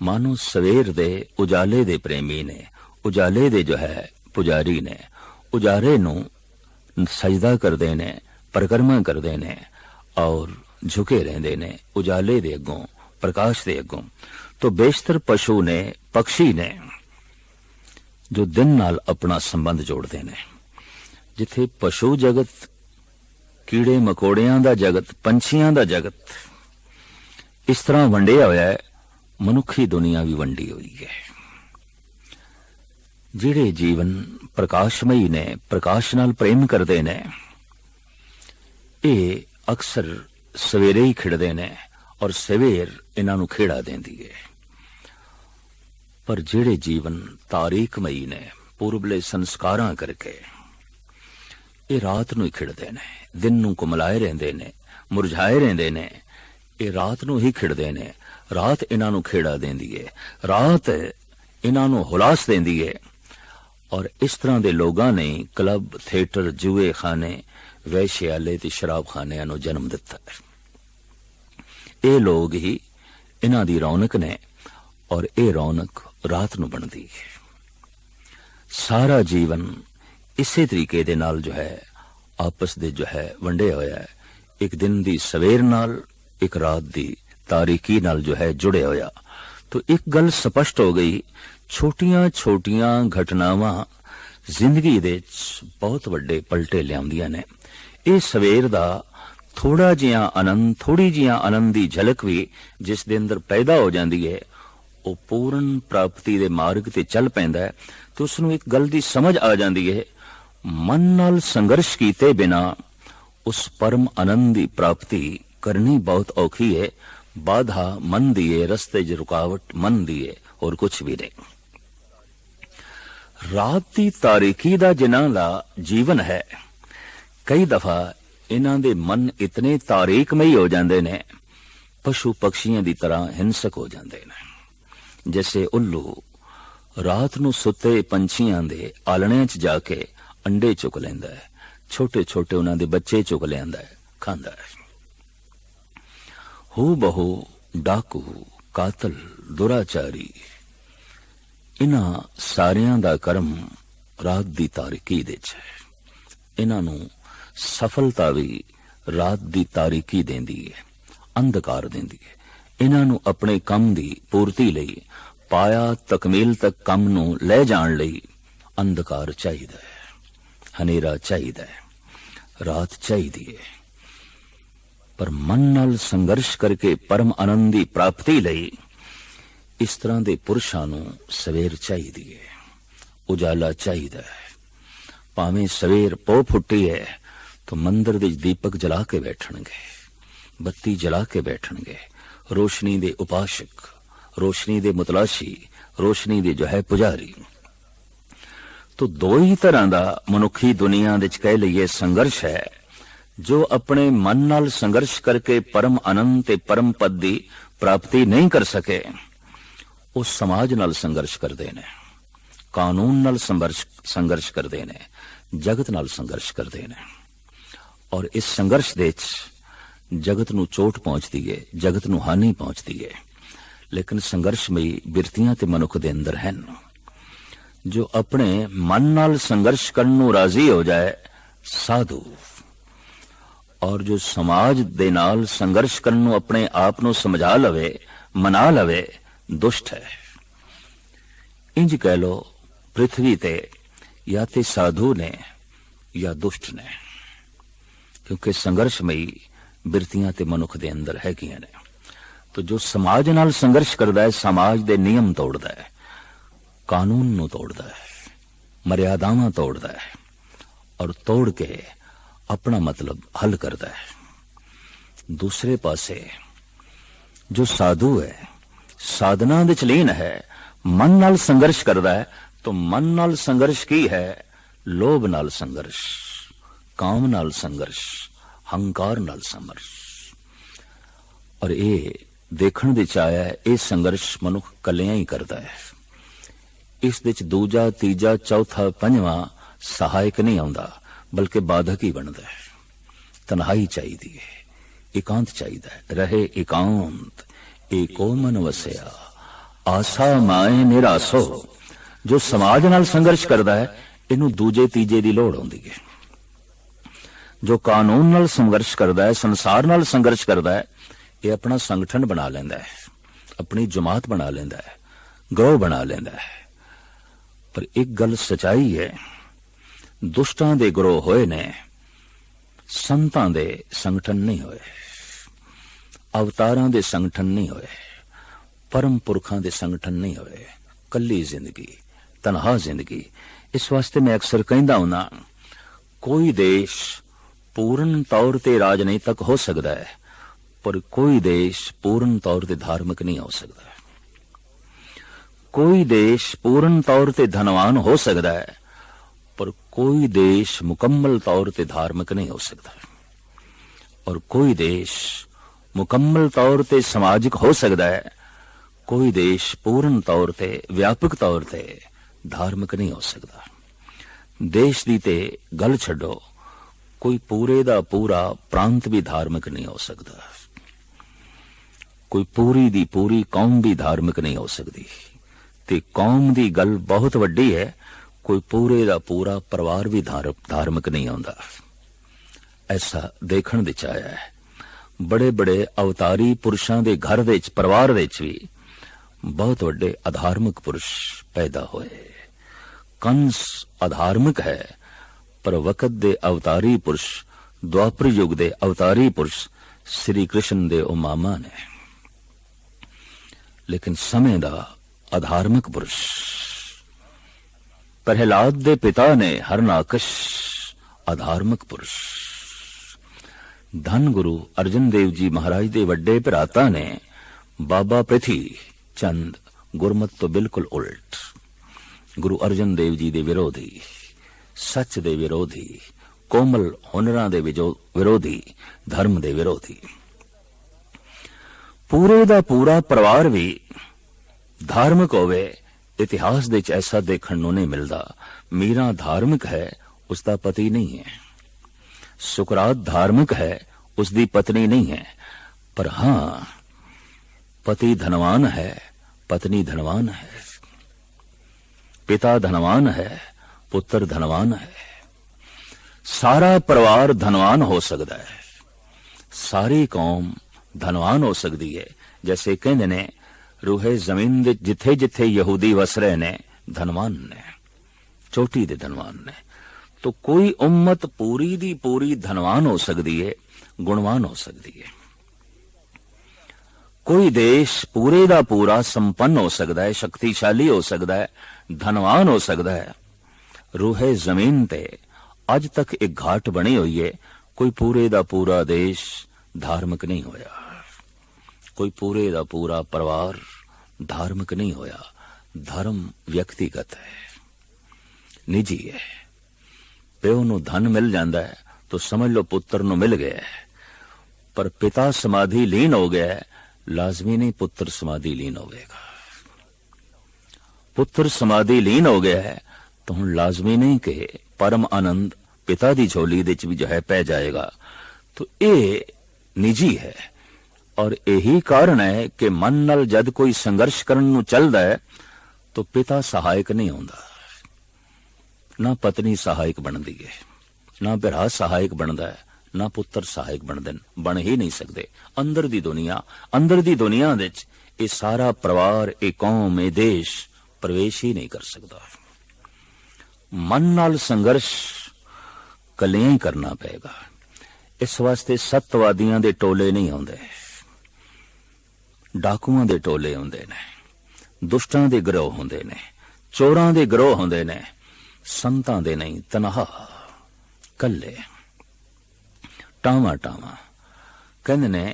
मानो सवेर दे उजाले दे प्रेमी ने, उजाले दे जो है पुजारी ने। उजारे नूं सजदा करदे ने, परिक्रमा करदे ने और झुके रहंदे ने उजाले दे अगों, प्रकाश दे अगों। तो बेशतर पशु ने, पक्षी ने जो दिन नाल अपना संबंध जोड़ते ने। जिथे पशु जगत, कीड़े मकोड़ियां दा जगत, पंछियां दा जगत इस तरह वंडिया होया है, मनुखी दुनिया भी वंडी हुई है। जिहड़े जीवन प्रकाशमयी ने, प्रकाश नाल प्रेम करदे ने, ये अक्सर सवेरे ही खिड़दे ने और सवेर इन्हां नूं खेड़ा देंदी है। पर जिहड़े जीवन तारीखमयी ने, पूर्वले संस्कारां करके ये रात नूं ही खिड़दे ने, दिन नूं कुमलाए रहंदे ने, मुरझाए रहंदे ने। ये रात नूं ही खिड़दे ने, रात इन्हां नूं खेड़ा देंदी है, रात इन्हां नूं हुलास देंदी है। और इस तरह दे लोगां ने क्लब, थिएटर, जुए खाने, वैश्यालय ते शराब खानियां नूं जन्म दिता है। ये लोग ही इन्हां दी रौनक ने और ये रौनक रात नूं बनदी है। सारा जीवन इसे तरीके दे नाल जो है आपस दे जो है वंडे होया है। एक दिन दी सवेर नाल, एक रात दी तारीकी नाल जो है जुड़े होया। तो एक गल स्पष्ट हो गई, छोटियां छोटियां घटनावां जिंदगी दे बहुत वड्डे पलटे लियांदियां ने। ये सवेर दा थोड़ा जिहा आनंद, थोड़ी जिहा आनंद दी झलक भी जिस दे अंदर पैदा हो जाती है, वो पूर्ण प्राप्ति दे मार्ग ते चल पैंदा है। तो उसनूं एक गल दी समझ आ जाती है, मन नाल संघर्ष कीते बिना उस परम आनंद दी प्राप्ति करनी बहुत औखी है। बाधा मन दी है, रस्ते च रुकावट मन दी है, और कुछ भी नहीं। रात दी तारीकी दा जिन्हां दा जीवन है, कई दफा इन्हां दे मन इतने तारीकमई हो जांदे ने, पशु पक्षियां दी तरह हिंसक हो जांदे ने। जैसे उल्लू रात नूं सुते पंछियां दे आलणिਆਂ च जाके अंडे चुक लैंदा है, छोटे छोटे उन्हां दे बच्चे चुक लियांदा है, खांदा है। हू बहु डाकू, कातल, दुराचारी, इन्हां सारियां दा कर्म रात दी तारीकी दे च है। इन्हां नूं सफलता भी रात दी तारीकी देंदी है, अंधकार देंदी है। इन्हां नूं अपने कम दी पूर्ति लई, पाया तकमील तक कम नूं ले जाण लई अंधकार चाहीदा है, हनेरा चाहीदा है, रात चाहीदी है। पर मन नाल संघर्ष करके परम आनंद दी प्राप्ति लई इस तरह दे पुरुषां नूं सवेर चाहीदी है, उजाला चाहीदा है। भावें सवेर पो फुट्टी है तो मंदिर दे दीपक जला के बैठणगे, बत्ती जला के बैठणगे। रोशनी दे उपासक, रोशनी दे मुतलाशी, रोशनी दे जो है पुजारी। तो दो ही तरह दा मनुखी दुनिया दे कह लईए संघर्ष है। जो अपने मन नाल संघर्ष करके परम आनंद ते परम पद दी प्राप्ति नहीं कर सके, उस समाज नाल संघर्ष करदे ने, कानून नाल संघर्ष करदे ने, जगत नाल संघर्ष करदे ने। और इस संघर्ष दे जगत नूं चोट पहुंचती है, जगत नूं हानि पहुंचती है। लेकिन संघर्षमई बिरतियां ते मनुख दे अंदर हैं। जो अपने मन नाल संघर्ष करन नूं राजी हो जाए, साधु। और जो समाज दे नाल संघर्ष करन नूं अपने आप नूं समझा लवे, मना लवे, दुष्ट है। इंज कह लो पृथ्वी ते या ते साधु ने या दुष्ट ने, क्योंकि संघर्षमई बिरतियां ते मनुख दे अंदर हैगियां ने। तो जो समाज नाल संघर्ष करदा है, समाज दे नियम तोड़दा है, कानून नूं तोड़दा है, मर्यादावां तोड़दा है और तोड़ के अपना मतलब हल करदा है। दूसरे पासे जो साधु है, साधना दे लीन है, मन नाल संघर्ष करदा है, तो मन नाल संघर्ष की है? लोभ नाल संघर्ष, काम नाल संघर्ष, हंकार नाल संघर्ष। और ये देखण दे च आया है, ये संघर्ष मनुख कलियां ही करता है। इस विच दूजा तीजा चौथा पंजवां सहायक नहीं आउंदा, बल्कि बाधक ही बनता है। तन्हाई चाहिदी है, एकांत चाहिदा है, रहे एकांत एको मन वसिया आसा माए निरासो। जो समाज नाल संघर्ष करता है, इनू दूजे तीजे दी लोड़ आउंदी है। जो कानून नाल संघर्ष करता है, संसार नाल संघर्ष करता है, ये अपना संगठन बना लेंदा है, अपनी जमात बना लेंदा है, ग्रोह बना लेंदा है। पर एक गल सच्चाई है, दुष्टां दे ग्रोह होए ने, संतां दे संगठन नहीं होए, अवतारां दे संगठन नहीं होए, परम पुरखां दे संगठन नहीं होए। कल्ली जिंदगी, तनहा जिंदगी। इस वास्ते मैं अक्सर कहंदा हुंदा, कोई देश पूर्ण तौर ते राजनीतिक हो सकता है, पर कोई देश पूर्ण तौर ते धार्मिक नहीं हो सकता। कोई देश पूर्ण तौर ते धनवान हो सकता है, पर कोई देश मुकम्मल तौर ते धार्मिक नहीं हो सकता। और कोई देश मुकम्मल तौर ते सामाजिक हो सकता है, कोई देश पूर्ण तौर ते व्यापक तौर ते धार्मिक नहीं हो सकता। देश दी ते गल छड्डो, कोई पूरे दा पूरा प्रांत भी धार्मिक नहीं हो सकता। कोई पूरी दी पूरी कौम भी धार्मिक नहीं हो सकती। ते कौम दी गल बहुत वड्डी है, कोई पूरे दा पूरा परिवार भी धार्मिक नहीं होंदा। ऐसा देखण दे च आया है। बड़े बड़े अवतारी पुरुषां दे घर दे च, परिवार दे च भी बहुत वड्डे अधार्मिक पुरुष पैदा होए। कंस अधार्मिक है, पर वक़्त दे अवतारी पुरुष, द्वापर युग दे अवतारी पुरुष श्री कृष्ण दे ओ मामा ने। लेकिन समय दा अधार्मिक पुरुष प्रहलाद दे पिता ने हरनाकश अधार्मिक पुरुष। धन गुरु अर्जन देव जी महाराज दे वड्डे भराता ने बाबा पृथी चंद गुरमत तो बिल्कुल उल्ट। गुरु अर्जन देव जी दे विरोधी, सच दे विरोधी, कोमल हुनरां दे विरोधी, धर्म दे विरोधी। पूरे दा पूरा परिवार भी धार्मिक होवे, इतिहास दे च ऐसा देखण नूं नहीं मिलदा। मीरा धार्मिक है, उसका पति नहीं है। सुकरात धार्मिक है, उसकी पत्नी नहीं है। पर हां, पति धनवान है, पत्नी धनवान है। पिता धनवान है, पुत्र धनवान है। सारा परिवार धनवान हो सकता है, सारी कौम धनवान हो सकती है। जैसे कहंदे ने, रूहे जमीन दे जिथे जिथे यहूदी वस रहे ने, धनवान ने, चोटी दे धनवान ने। तो कोई उम्मत पूरी दी पूरी धनवान हो सकती है, गुणवान हो सकती है। कोई देश पूरे दा पूरा संपन्न हो सकता है, शक्तिशाली हो सकता है, धनवान हो सकता है। रूहे जमीन ते अज तक एक घाट बनी हुई है, कोई पूरे दा पूरा देश धार्मिक नहीं होया, कोई पूरे दा पूरा परिवार धार्मिक नहीं होया। धर्म व्यक्तिगत है, निजी है। प्यो नूं धन मिल जाता है तो समझ लो पुत्र नूं मिल गया है। पर पिता समाधि लीन हो गया है, लाजमी नहीं पुत्र समाधि लीन होगा। पुत्र समाधि लीन हो गया है तो हुण लाजमी नहीं कि परम आनंद पिता दी झोली दे च भी जो है पै जाएगा। तो ये निजी है। और यही कारण है कि मन नाल जद कोई संघर्ष करन नूं चलदा है तो पिता सहायक नहीं होंदा, ना पत्नी सहायक बनदी है, ना भरा सहायक बनदा है, ना पुत्र सहायक बनदे, बन ही नहीं सकते। अंदर दी दुनिया दे च ये सारा परिवार, ये कौम, ये देश प्रवेश ही नहीं कर सकता। मन नाल संघर्ष कलियां ही करना पेगा। इस वास्ते सत्यवादियां दे टोले नहीं आउंदे, डाकुआं दे टोले आउंदे ने, दुष्टां दे गिरोह हुंदे ने, चोरां दे गिरोह हुंदे ने, संतां दे नहीं, तनहा कल्ले टावा टावा। कहंदे ने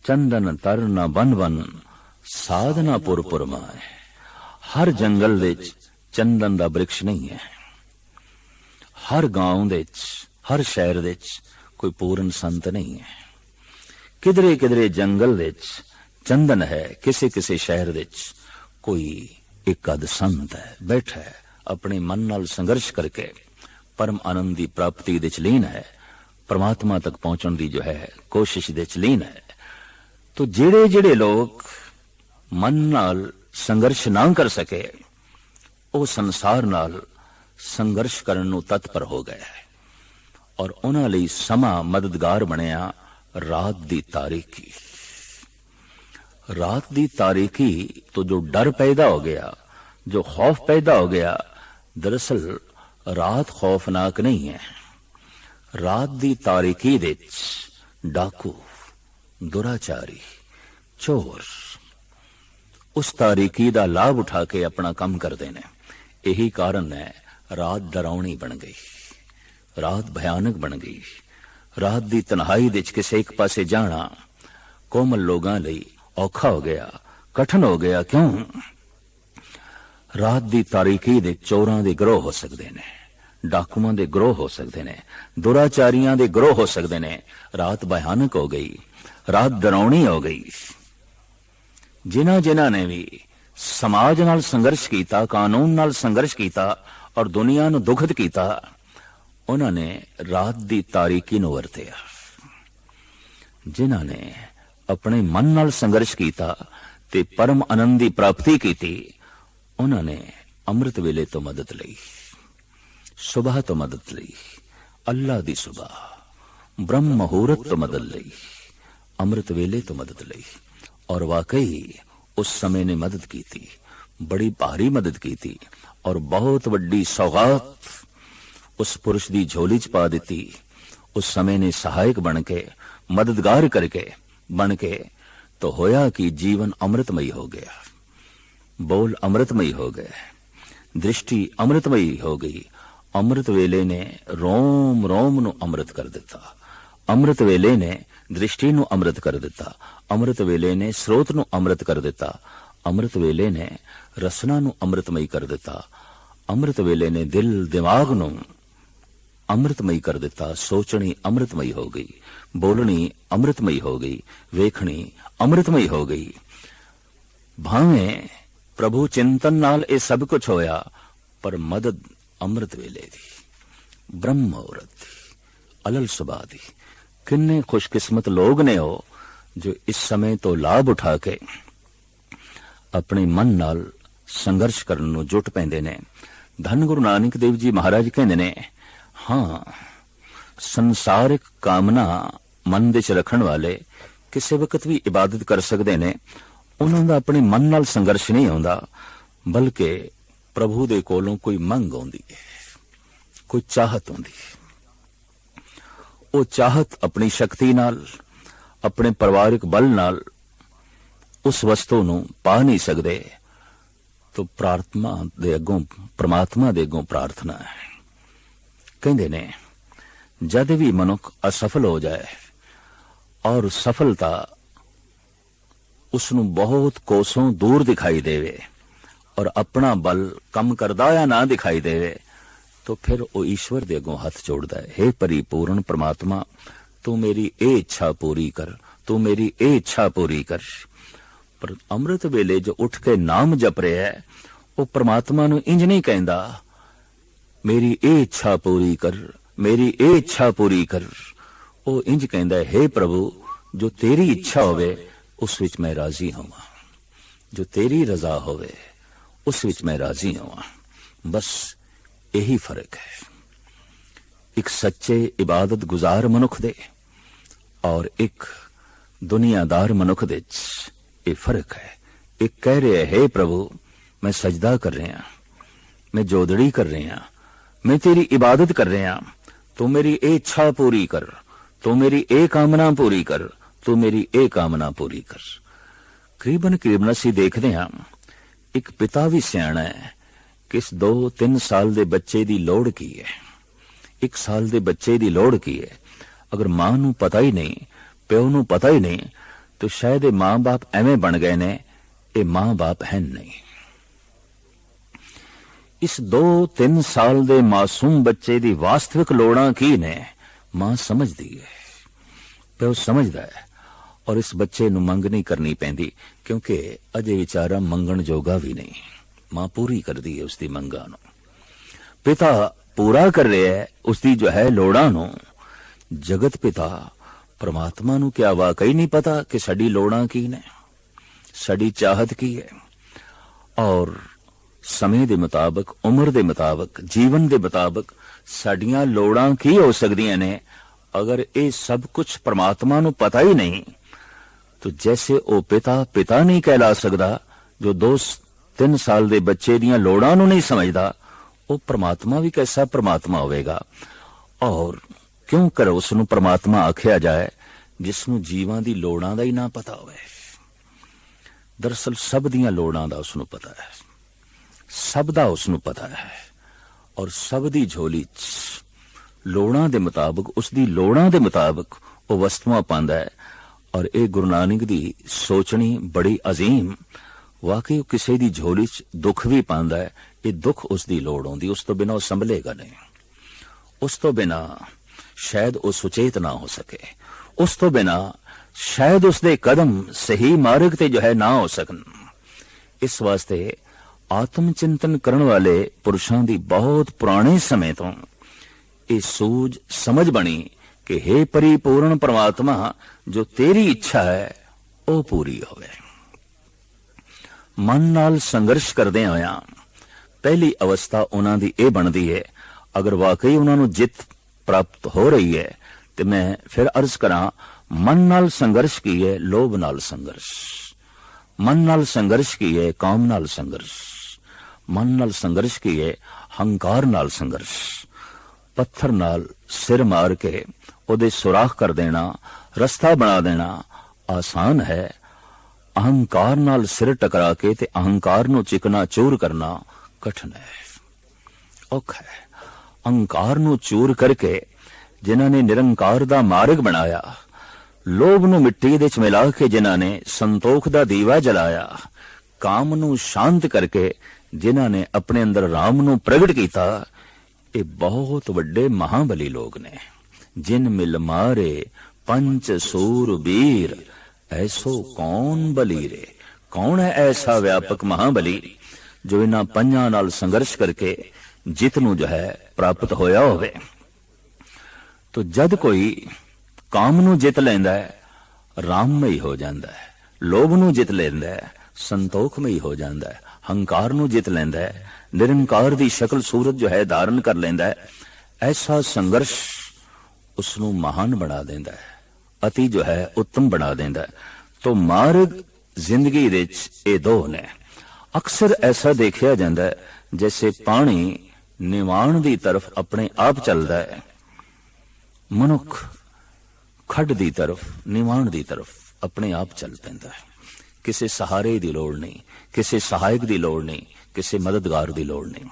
चंदन तरना बन बन साधना पुर पुर माए। हर जंगल विच चंदन दा वृक्ष नहीं है, हर गांव दे हर शहर दे कोई पूर्ण संत नहीं है। किधरे किधरे जंगल विच चंदन है, किसी किसी शहर विच कोई एक अद संत है, बैठा है अपने मन नाल संघर्ष करके परम आनंद की प्राप्ति दे लीन है, परमात्मा तक पहुंचने की जो है कोशिश दे लीन है। तो जेड़े जेड़े लोग मन नाल संघर्ष ना कर सके वो संसार नाल संघर्ष करन नूं तत्पर हो गए और उन्हां लई समा मददगार बनिया रात दी तारीकी। रात दी तारीकी तो जो डर पैदा हो गया, जो खौफ पैदा हो गया, दरअसल रात खौफनाक नहीं है। रात दी तारीकी दे डाकू, दुराचारी, चोर उस तारीकी दा लाभ उठा के अपना काम करते हैं। यही कारण है रात डरावनी बन गई, रात भयानक बन गई। रात दी तन्हाई दे किसे एक पासे जाना कोमल लोगां लई औखा हो गया, कठिन हो गया। क्यों? रात दी तारीकी दे चोरां दे गिरोह हो सकते ने, डाकुआं दे गिरोह हो सकते ने, दुराचारियां दे गिरोह हो सकते ने। रात भयानक हो गई, रात डरावनी हो गई। जिन्हां ने भी समाज नाल संघर्ष कीता, कानून नाल संघर्ष कीता और दुनिया नूं दुखद कीता, उन्हां ने रात दी तारीकी नूं वरतिया। जिन्हां ने अपने मन नाल संघर्ष कीता ते परम आनंद दी प्राप्ति कीती, उन्हां ने अमृत वेले तो मदद लई, सुबह तो मदद लई, अल्लाह दी सुबह, ब्रह्म मुहूर्त तो मदद लई, अमृत वेले तो मदद लई। और वाकई उस समय ने मदद की थी, बड़ी भारी मदद की थी और बहुत बड़ी सौगात उस पुरुष दी झोली च पा दी। उस समय ने सहायक बन के, मददगार करके बन के तो होया कि जीवन अमृतमयी हो गया, बोल अमृतमयी हो गए, दृष्टि अमृतमयी हो गई। अमृत वेले ने रोम रोम नूं अमृत कर दिता, अमृत वेले ने दृष्टि नूं अमृत कर दिता, अमृत वेले ने स्रोत नूं अमृत कर दिता, अमृत वेले ने रसना नूं अमृतमयी कर दिता, अमृत वेले ने दिल दिमाग नूं अमृतमयी कर दिता। सोचनी अमृतमयी हो गई, बोलनी अमृतमयी हो गई, वेखनी अमृतमयी हो गई। भावें प्रभु चिंतन नाल ये सब कुछ होया, पर मदद अमृत वेले दी, ब्रह्म मुहूर्त दी, अलल सुबह दी। किन्ने खुशकिस्मत लोग ने हो जो इस समय तो लाभ उठा के अपने मन नाल संघर्ष करन नूं जुट पैंदे ने। धन गुरु नानक देव जी महाराज कहंदे ने, हाँ संसारिक कामना मन दे च रखण वाले किसी वक्त भी इबादत कर सकते ने। उन्हां दा अपने मन नाल संघर्ष नहीं आउंदा, बल्कि प्रभु दे कोलों कोई मंग आउंदी है, कोई चाहत आउंदी है। वो चाहत अपनी शक्ति नाल, अपने परिवारिक बल नाल उस वस्तु नूं पा नहीं सकते, तो प्रार्थना दे अगों, परमात्मा दे अगों प्रार्थना है। कहंदे ने जद भी मनुख असफल हो जाए और सफलता उसनूं बहुत कोसों दूर दिखाई देवे और अपना बल कम करदा या ना दिखाई देवे, तो फिर वो ईश्वर दे अगों हथ जोड़दा है। हे परिपूर्ण परमात्मा, तू मेरी ए इच्छा पूरी कर, तू मेरी ए इच्छा पूरी कर। पर अमृत वेले जो उठ के नाम जप रहा है, वो परमात्मा नूं इंज नहीं कहंदा मेरी ए इच्छा पूरी कर, मेरी ए इच्छा पूरी कर। वो इंज कहंदा है, हे प्रभु, जो तेरी इच्छा होवे उस विच मैं राजी होवां, जो तेरी रजा होवे उस विच मैं राजी होवां। बस यही फर्क है एक सच्चे इबादत गुजार मनुख दे और एक दुनियादार मनुख दे। ये फर्क है। एक कह रहे, हे प्रभु मैं सजदा कर रहा, मैं जोदड़ी कर रहा, मैं तेरी इबादत कर रहा, तू मेरी ए इच्छा पूरी कर, तू मेरी ए कामना पूरी कर, तू मेरी ए कामना पूरी कर। करीबन ਅਸੀਂ ਦੇਖਦੇ ਹਾਂ ਇੱਕ ਪਿਤਾ ਵੀ ਸਿਆਣਾ ਹੈ ਕਿ ਇਸ 2-3 ਸਾਲ ਦੇ ਬੱਚੇ ਦੀ ਲੋੜ ਕੀ ਹੈ, 1 ਸਾਲ ਦੇ ਬੱਚੇ ਦੀ ਲੋੜ ਕੀ ਹੈ। ਅਗਰ ਮਾਂ ਨੂੰ ਪਤਾ ਹੀ ਨਹੀਂ, ਪਿਓ ਨੂੰ ਪਤਾ ਹੀ ਨਹੀਂ, ਤਾਂ ਸ਼ਾਇਦ ਇਹ ਮਾਂ-ਬਾਪ ਐਵੇਂ ਬਣ ਗਏ ਨੇ, ਇਹ ਮਾਂ-ਬਾਪ ਹੈ ਨਹੀਂ। ਇਸ 2-3 ਸਾਲ ਦੇ ਮਾਸੂਮ ਬੱਚੇ ਦੀ ਵਾਸਤਵਿਕ ਲੋੜਾਂ ਕੀ ਨੇ ਮਾਂ ਸਮਝਦੀ ਹੈ, ਪਿਓ ਸਮਝਦਾ ਹੈ, ਔਰ ਇਸ ਬੱਚੇ ਨੂੰ ਮੰਗ ਨਹੀਂ ਕਰਨੀ ਪੈਂਦੀ ਕਿਉਂਕਿ ਅਜੇ ਵਿਚਾਰਾ ਮੰਗਣ ਜੋਗਾ ਵੀ ਨਹੀਂ। ਮਾਂ ਪੂਰੀ ਕਰਦੀ ਹੈ ਉਸਦੀ ਮੰਗਾਂ ਨੂੰ, ਪਿਤਾ ਪੂਰਾ ਕਰ ਰਿਹਾ ਹੈ ਉਸਦੀ ਜੋ ਹੈ ਲੋੜਾਂ ਨੂੰ। ਜਗਤ ਪਿਤਾ ਪਰਮਾਤਮਾ ਨੂੰ ਕਿਆ ਵਾਕਈ ਨਹੀਂ ਪਤਾ ਕਿ ਸਾਡੀ ਲੋੜਾਂ ਕੀ ਨੇ, ਸਾਡੀ ਚਾਹਤ ਕੀ ਹੈ। ਔਰ ਸਮੇਂ ਦੇ ਮੁਤਾਬਕ, ਉਮਰ ਦੇ ਮੁਤਾਬਕ, ਜੀਵਨ ਦੇ ਮੁਤਾਬਕ ਸਾਡੀਆਂ ਲੋੜਾਂ ਕੀ ਹੋ ਸਕਦੀਆਂ ਨੇ। ਅਗਰ ਇਹ ਸਭ ਕੁਝ ਪਰਮਾਤਮਾ ਨੂੰ ਪਤਾ ਹੀ ਨਹੀਂ तो जैसे वो पिता नहीं कहला सकता जो 2-3 साल के बच्चे दियां लोड़ां नूं नहीं समझदा, वो परमात्मा भी कैसा परमात्मा होवेगा। और क्यों कर उसनूं परमात्मा आख्या जाए जिसनूं जीवां दी लोड़ां दा ही ना पता होवे। दरअसल सब दियां लोड़ां दा उसनूं पता है, सब दा उसनूं पता है, और सब दी झोली च लोड़ां दे मुताबिक, उसदी लोड़ां दे मुताबिक वो वस्तुआं पांदा है। और ये गुरु नानक दी सोचनी बड़ी अजीम, वाकई किसी दी झोली च दुख भी पांदा है। ये दुख उसदी लोड़ होंदी, उस तो बिना वो संभलेगा नहीं, उस तो बिना शायद वो सुचेत ना हो सके, उस तो बिना शायद उसदे कदम सही मार्ग ते जो है ना हो सकन। इस वास्ते आत्म चिंतन करने वाले पुरुषों दी बहुत पुराने समय तो ये सूझ समझ बनी कि हे परिपूर्ण परमात्मा, जो तेरी इच्छा है वो पूरी होवे। मन नाल संघर्ष करदे होया पहली अवस्था उन्हां दी ए बनदी है, अगर वाकई उन्हां नूं जित प्राप्त हो रही है तो मैं फिर अर्ज करा, मन नाल संघर्ष की है, लोभ नाल संघर्ष, मन नाल संघर्ष की है, काम नाल संघर्ष, मन नाल संघर्ष की है, हंकार नाल संघर्ष। पत्थर नाल सिर मार के ਉਹਦੇ ਸੁਰਾਖ ਕਰ ਦੇਣਾ, ਰਸਤਾ ਬਣਾ ਦੇਣਾ ਆਸਾਨ ਹੈ। ਅਹੰਕਾਰ ਨਾਲ ਸਿਰ ਟਕਰਾ ਕੇ ਤੇ ਅਹੰਕਾਰ ਨੂੰ ਚਿਕਨਾ ਚੂਰ ਕਰਨਾ ਕਠਿਨ ਹੈ, ਔਖਾ ਹੈ। ਅਹੰਕਾਰ ਨੂੰ ਚੂਰ ਕਰਕੇ ਜਿਨ੍ਹਾਂ ਨੇ ਨਿਰੰਕਾਰ ਦਾ ਮਾਰਗ ਬਣਾਇਆ, ਲੋਭ ਨੂੰ ਮਿੱਟੀ ਦੇ ਚ ਮਿਲਾ ਕੇ ਜਿਨ੍ਹਾਂ ਨੇ ਸੰਤੋਖ ਦਾ ਦੀਵਾ ਜਲਾਇਆ, ਕਾਮ ਨੂੰ ਸ਼ਾਂਤ ਕਰਕੇ ਜਿਨ੍ਹਾਂ ਨੇ ਆਪਣੇ ਅੰਦਰ ਰਾਮ ਨੂੰ ਪ੍ਰਗਟ ਕੀਤਾ, ਇਹ ਬਹੁਤ ਵੱਡੇ ਮਹਾਬਲੀ ਲੋਕ ਨੇ। जिन मिल मारे पंच सूर वीर, ऐसो कौन बली रे। कौन है ऐसा व्यापक महाबली जो इन्हां पंजां नाल संघर्ष करके जित नूं जो है प्राप्त होया होवे। तो जद कोई काम नूं जित लैंदा है, राममई हो जांदा है, लोभ नूं जित लैंदा है, संतोखमई हो जांदा है, हंकार नूं जित लैंदा है, निरंकार दी शक्ल सूरत जो है धारण कर लैंदा है। ऐसा संघर्ष उसनूं महान बना देंदा है, अति जो है उत्तम बना देंदा है। तो मार्ग जिंदगी दे ये दो ने। अक्सर ऐसा देखा जाता है जैसे पानी निवाण दी तरफ अपने आप चलता है, मनुख खड दी तरफ, निवाण दी तरफ अपने आप चल पैंदा है। किसी सहारे दी लोड़ नहीं, किसी सहायक दी लोड़ नहीं, किसी मददगार दी लोड़ नहीं।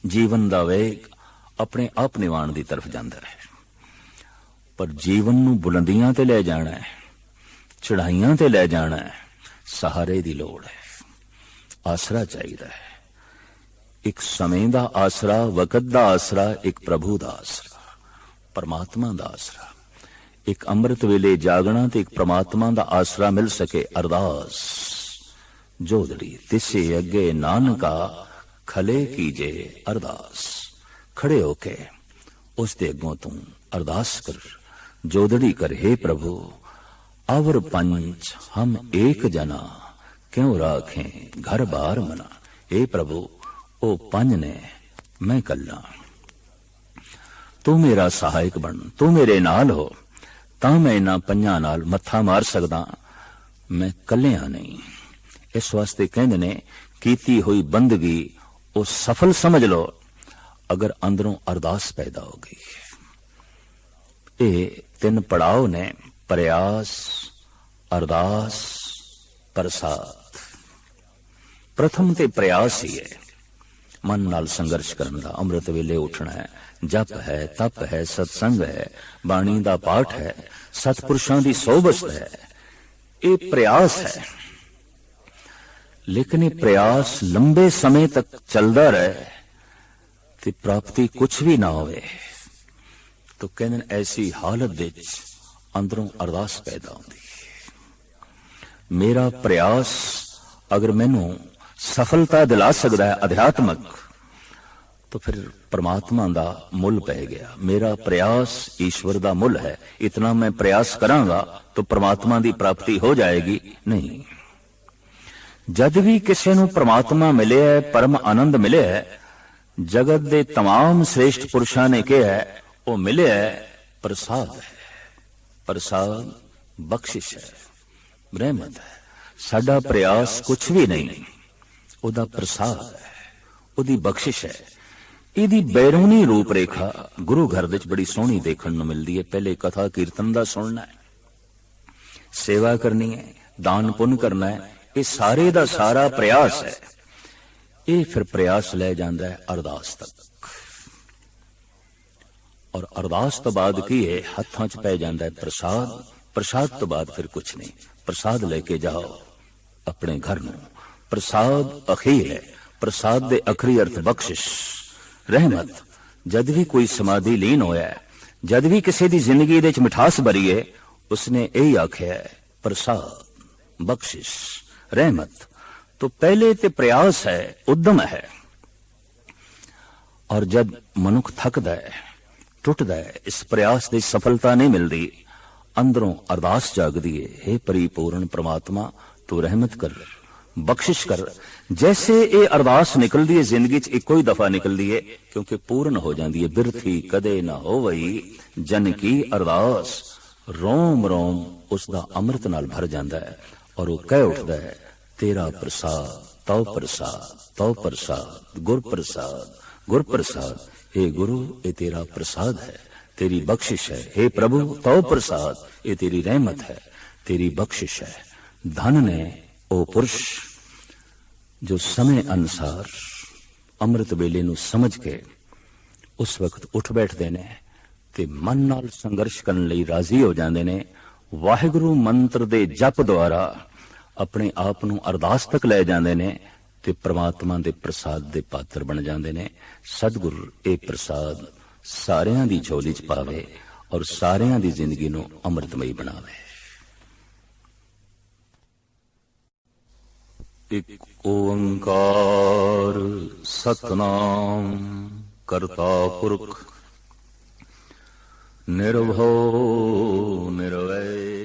जीवन दा वेग अपने आप निवाण दी तरफ जाता है। पर जीवन नूं बुलंदियां ते ले जाना है, चढ़ाइयां ते ले जाना है, सहारे दी लोड़ है, आसरा चाहिए है। एक समय दा आसरा, वकत दा आसरा, एक प्रभु दा आसरा, परमात्मा दा आसरा। एक अमृत वेले जागना ते एक परमात्मा दा आसरा मिल सके। अरदास जोदड़ी तिसे अगे नानका खले कीजे अरदास। खड़े होके उस दे अगों तू अरदास कर, जोदड़ी कर, हे प्रभु अवर पंच हम एक जना, क्यों राखें घर बार मना। हे प्रभु ओ पंज ने, मैं कल्ला, तू मेरा सहायक बन, तू मेरे नाल हो, तां मैं इन्हां पंजां नाल मत्था मार सकदा, मैं कल्लिया नहीं। इस वास्ते कहंदे ने कीती हुई बंदगी वो सफल समझ लो अगर अंदरों अरदास पैदा हो गई। ये 3 पड़ाव ने, प्रयास, अरदास, प्रसाद। प्रथम ते प्रयास ही है, मन नाल संघर्ष करने का। अमृत वेले उठना है, जप है, तप है, सत्संग है, बाणी का पाठ है, सतपुरुषों की सोबत है, ये प्रयास है। लेकिन ये प्रयास लंबे समय तक चलता रहे तो प्राप्ति कुछ भी ना होवे तो कहने ऐसी हालत विच अंदरों अरदास पैदा होती है। मेरा प्रयास अगर मैनू सफलता दिला सकता है अध्यात्मक, तो फिर परमात्मा का मुल पै गया। मेरा प्रयास ईश्वर का मुल है। इतना मैं प्रयास करांगा तो परमात्मा की प्राप्ति हो जाएगी? नहीं। जद भी किसी नू परमात्मा मिले है, परम आनंद मिले है, जगत दे तमाम श्रेष्ठ पुरुषों ने कहा है वो मिले है प्रसाद है। प्रसाद बख्शिश है, रहमत है। साडा प्रयास कुछ भी नहीं, उदा प्रसाद है, उदी बख्शिश है। इहदी बैरूनी रूप रेखा गुरु घर विच बड़ी सोहनी देखण नूं मिलदी है। पहले कथा कीर्तन दा सुनना है, सेवा करनी है, दान पुण्य करना है, ये सारे दा सारा प्रयास है। ये फिर प्रयास ले जाता है अरदास तक, और अरदास तो बाद की है हत्थां च पै जाता है प्रसाद। प्रसाद तो बाद फिर कुछ नहीं। प्रसाद लेके जाओ अपने घर नूं। प्रसाद अखीर है। प्रसाद दे अखरी अर्थ बख्शिश, रहमत। जद भी कोई समाधि लीन होया, जद भी किसी दी जिंदगी दे च मिठास भरी है, उसने यही आख्या है प्रसाद, बख्शिश, रहमत। तो पहले ते प्रयास है, उद्यम है। और जब मनुख थकदा है, टुटदा है, इस प्रयास की सफलता नहीं मिलती, अंदरों अरदास जागदी है, हे परिपूर्ण परमात्मा तू रहमत कर, बख्शिश कर। जैसे ये अरदास निकलती है जिंदगी च इको ही दफा निकलती है, क्योंकि पूर्ण हो जाती है। बिरथी कदे ना हो वही जन की अरदास, रोम रोम उसका अमृत नाल भर जाता है। और वो कह उठता है तेरा प्रसाद, तौ प्रसाद, तौ प्रसाद, गुर प्रसाद, गुर प्रसाद। हे गुरु ये तेरा प्रसाद है, तेरी बख्शिश है। हे प्रभु तौ प्रसाद, ये तेरी रहमत है, तेरी बख्शिश है। धन ने ओ पुरुष जो समय अनुसार अमृत वेले नूं समझ के उस वक्त उठ बैठते ने ते मन नाल संघर्ष करने लई राजी हो जाते ने। वाहिगुरु मंत्र दे जप द्वारा अपने आप नूं अरदास तक ले जाते ने ते परमात्मा दे प्रसाद दे पात्र बन जाते ने। सतगुरु ये प्रसाद सारियां दी झोली च पावे और सारियां दी जिंदगी नूं अमृतमई बनावे। एक ओंकार सतनाम करता पुरख निर्भव निर्वैर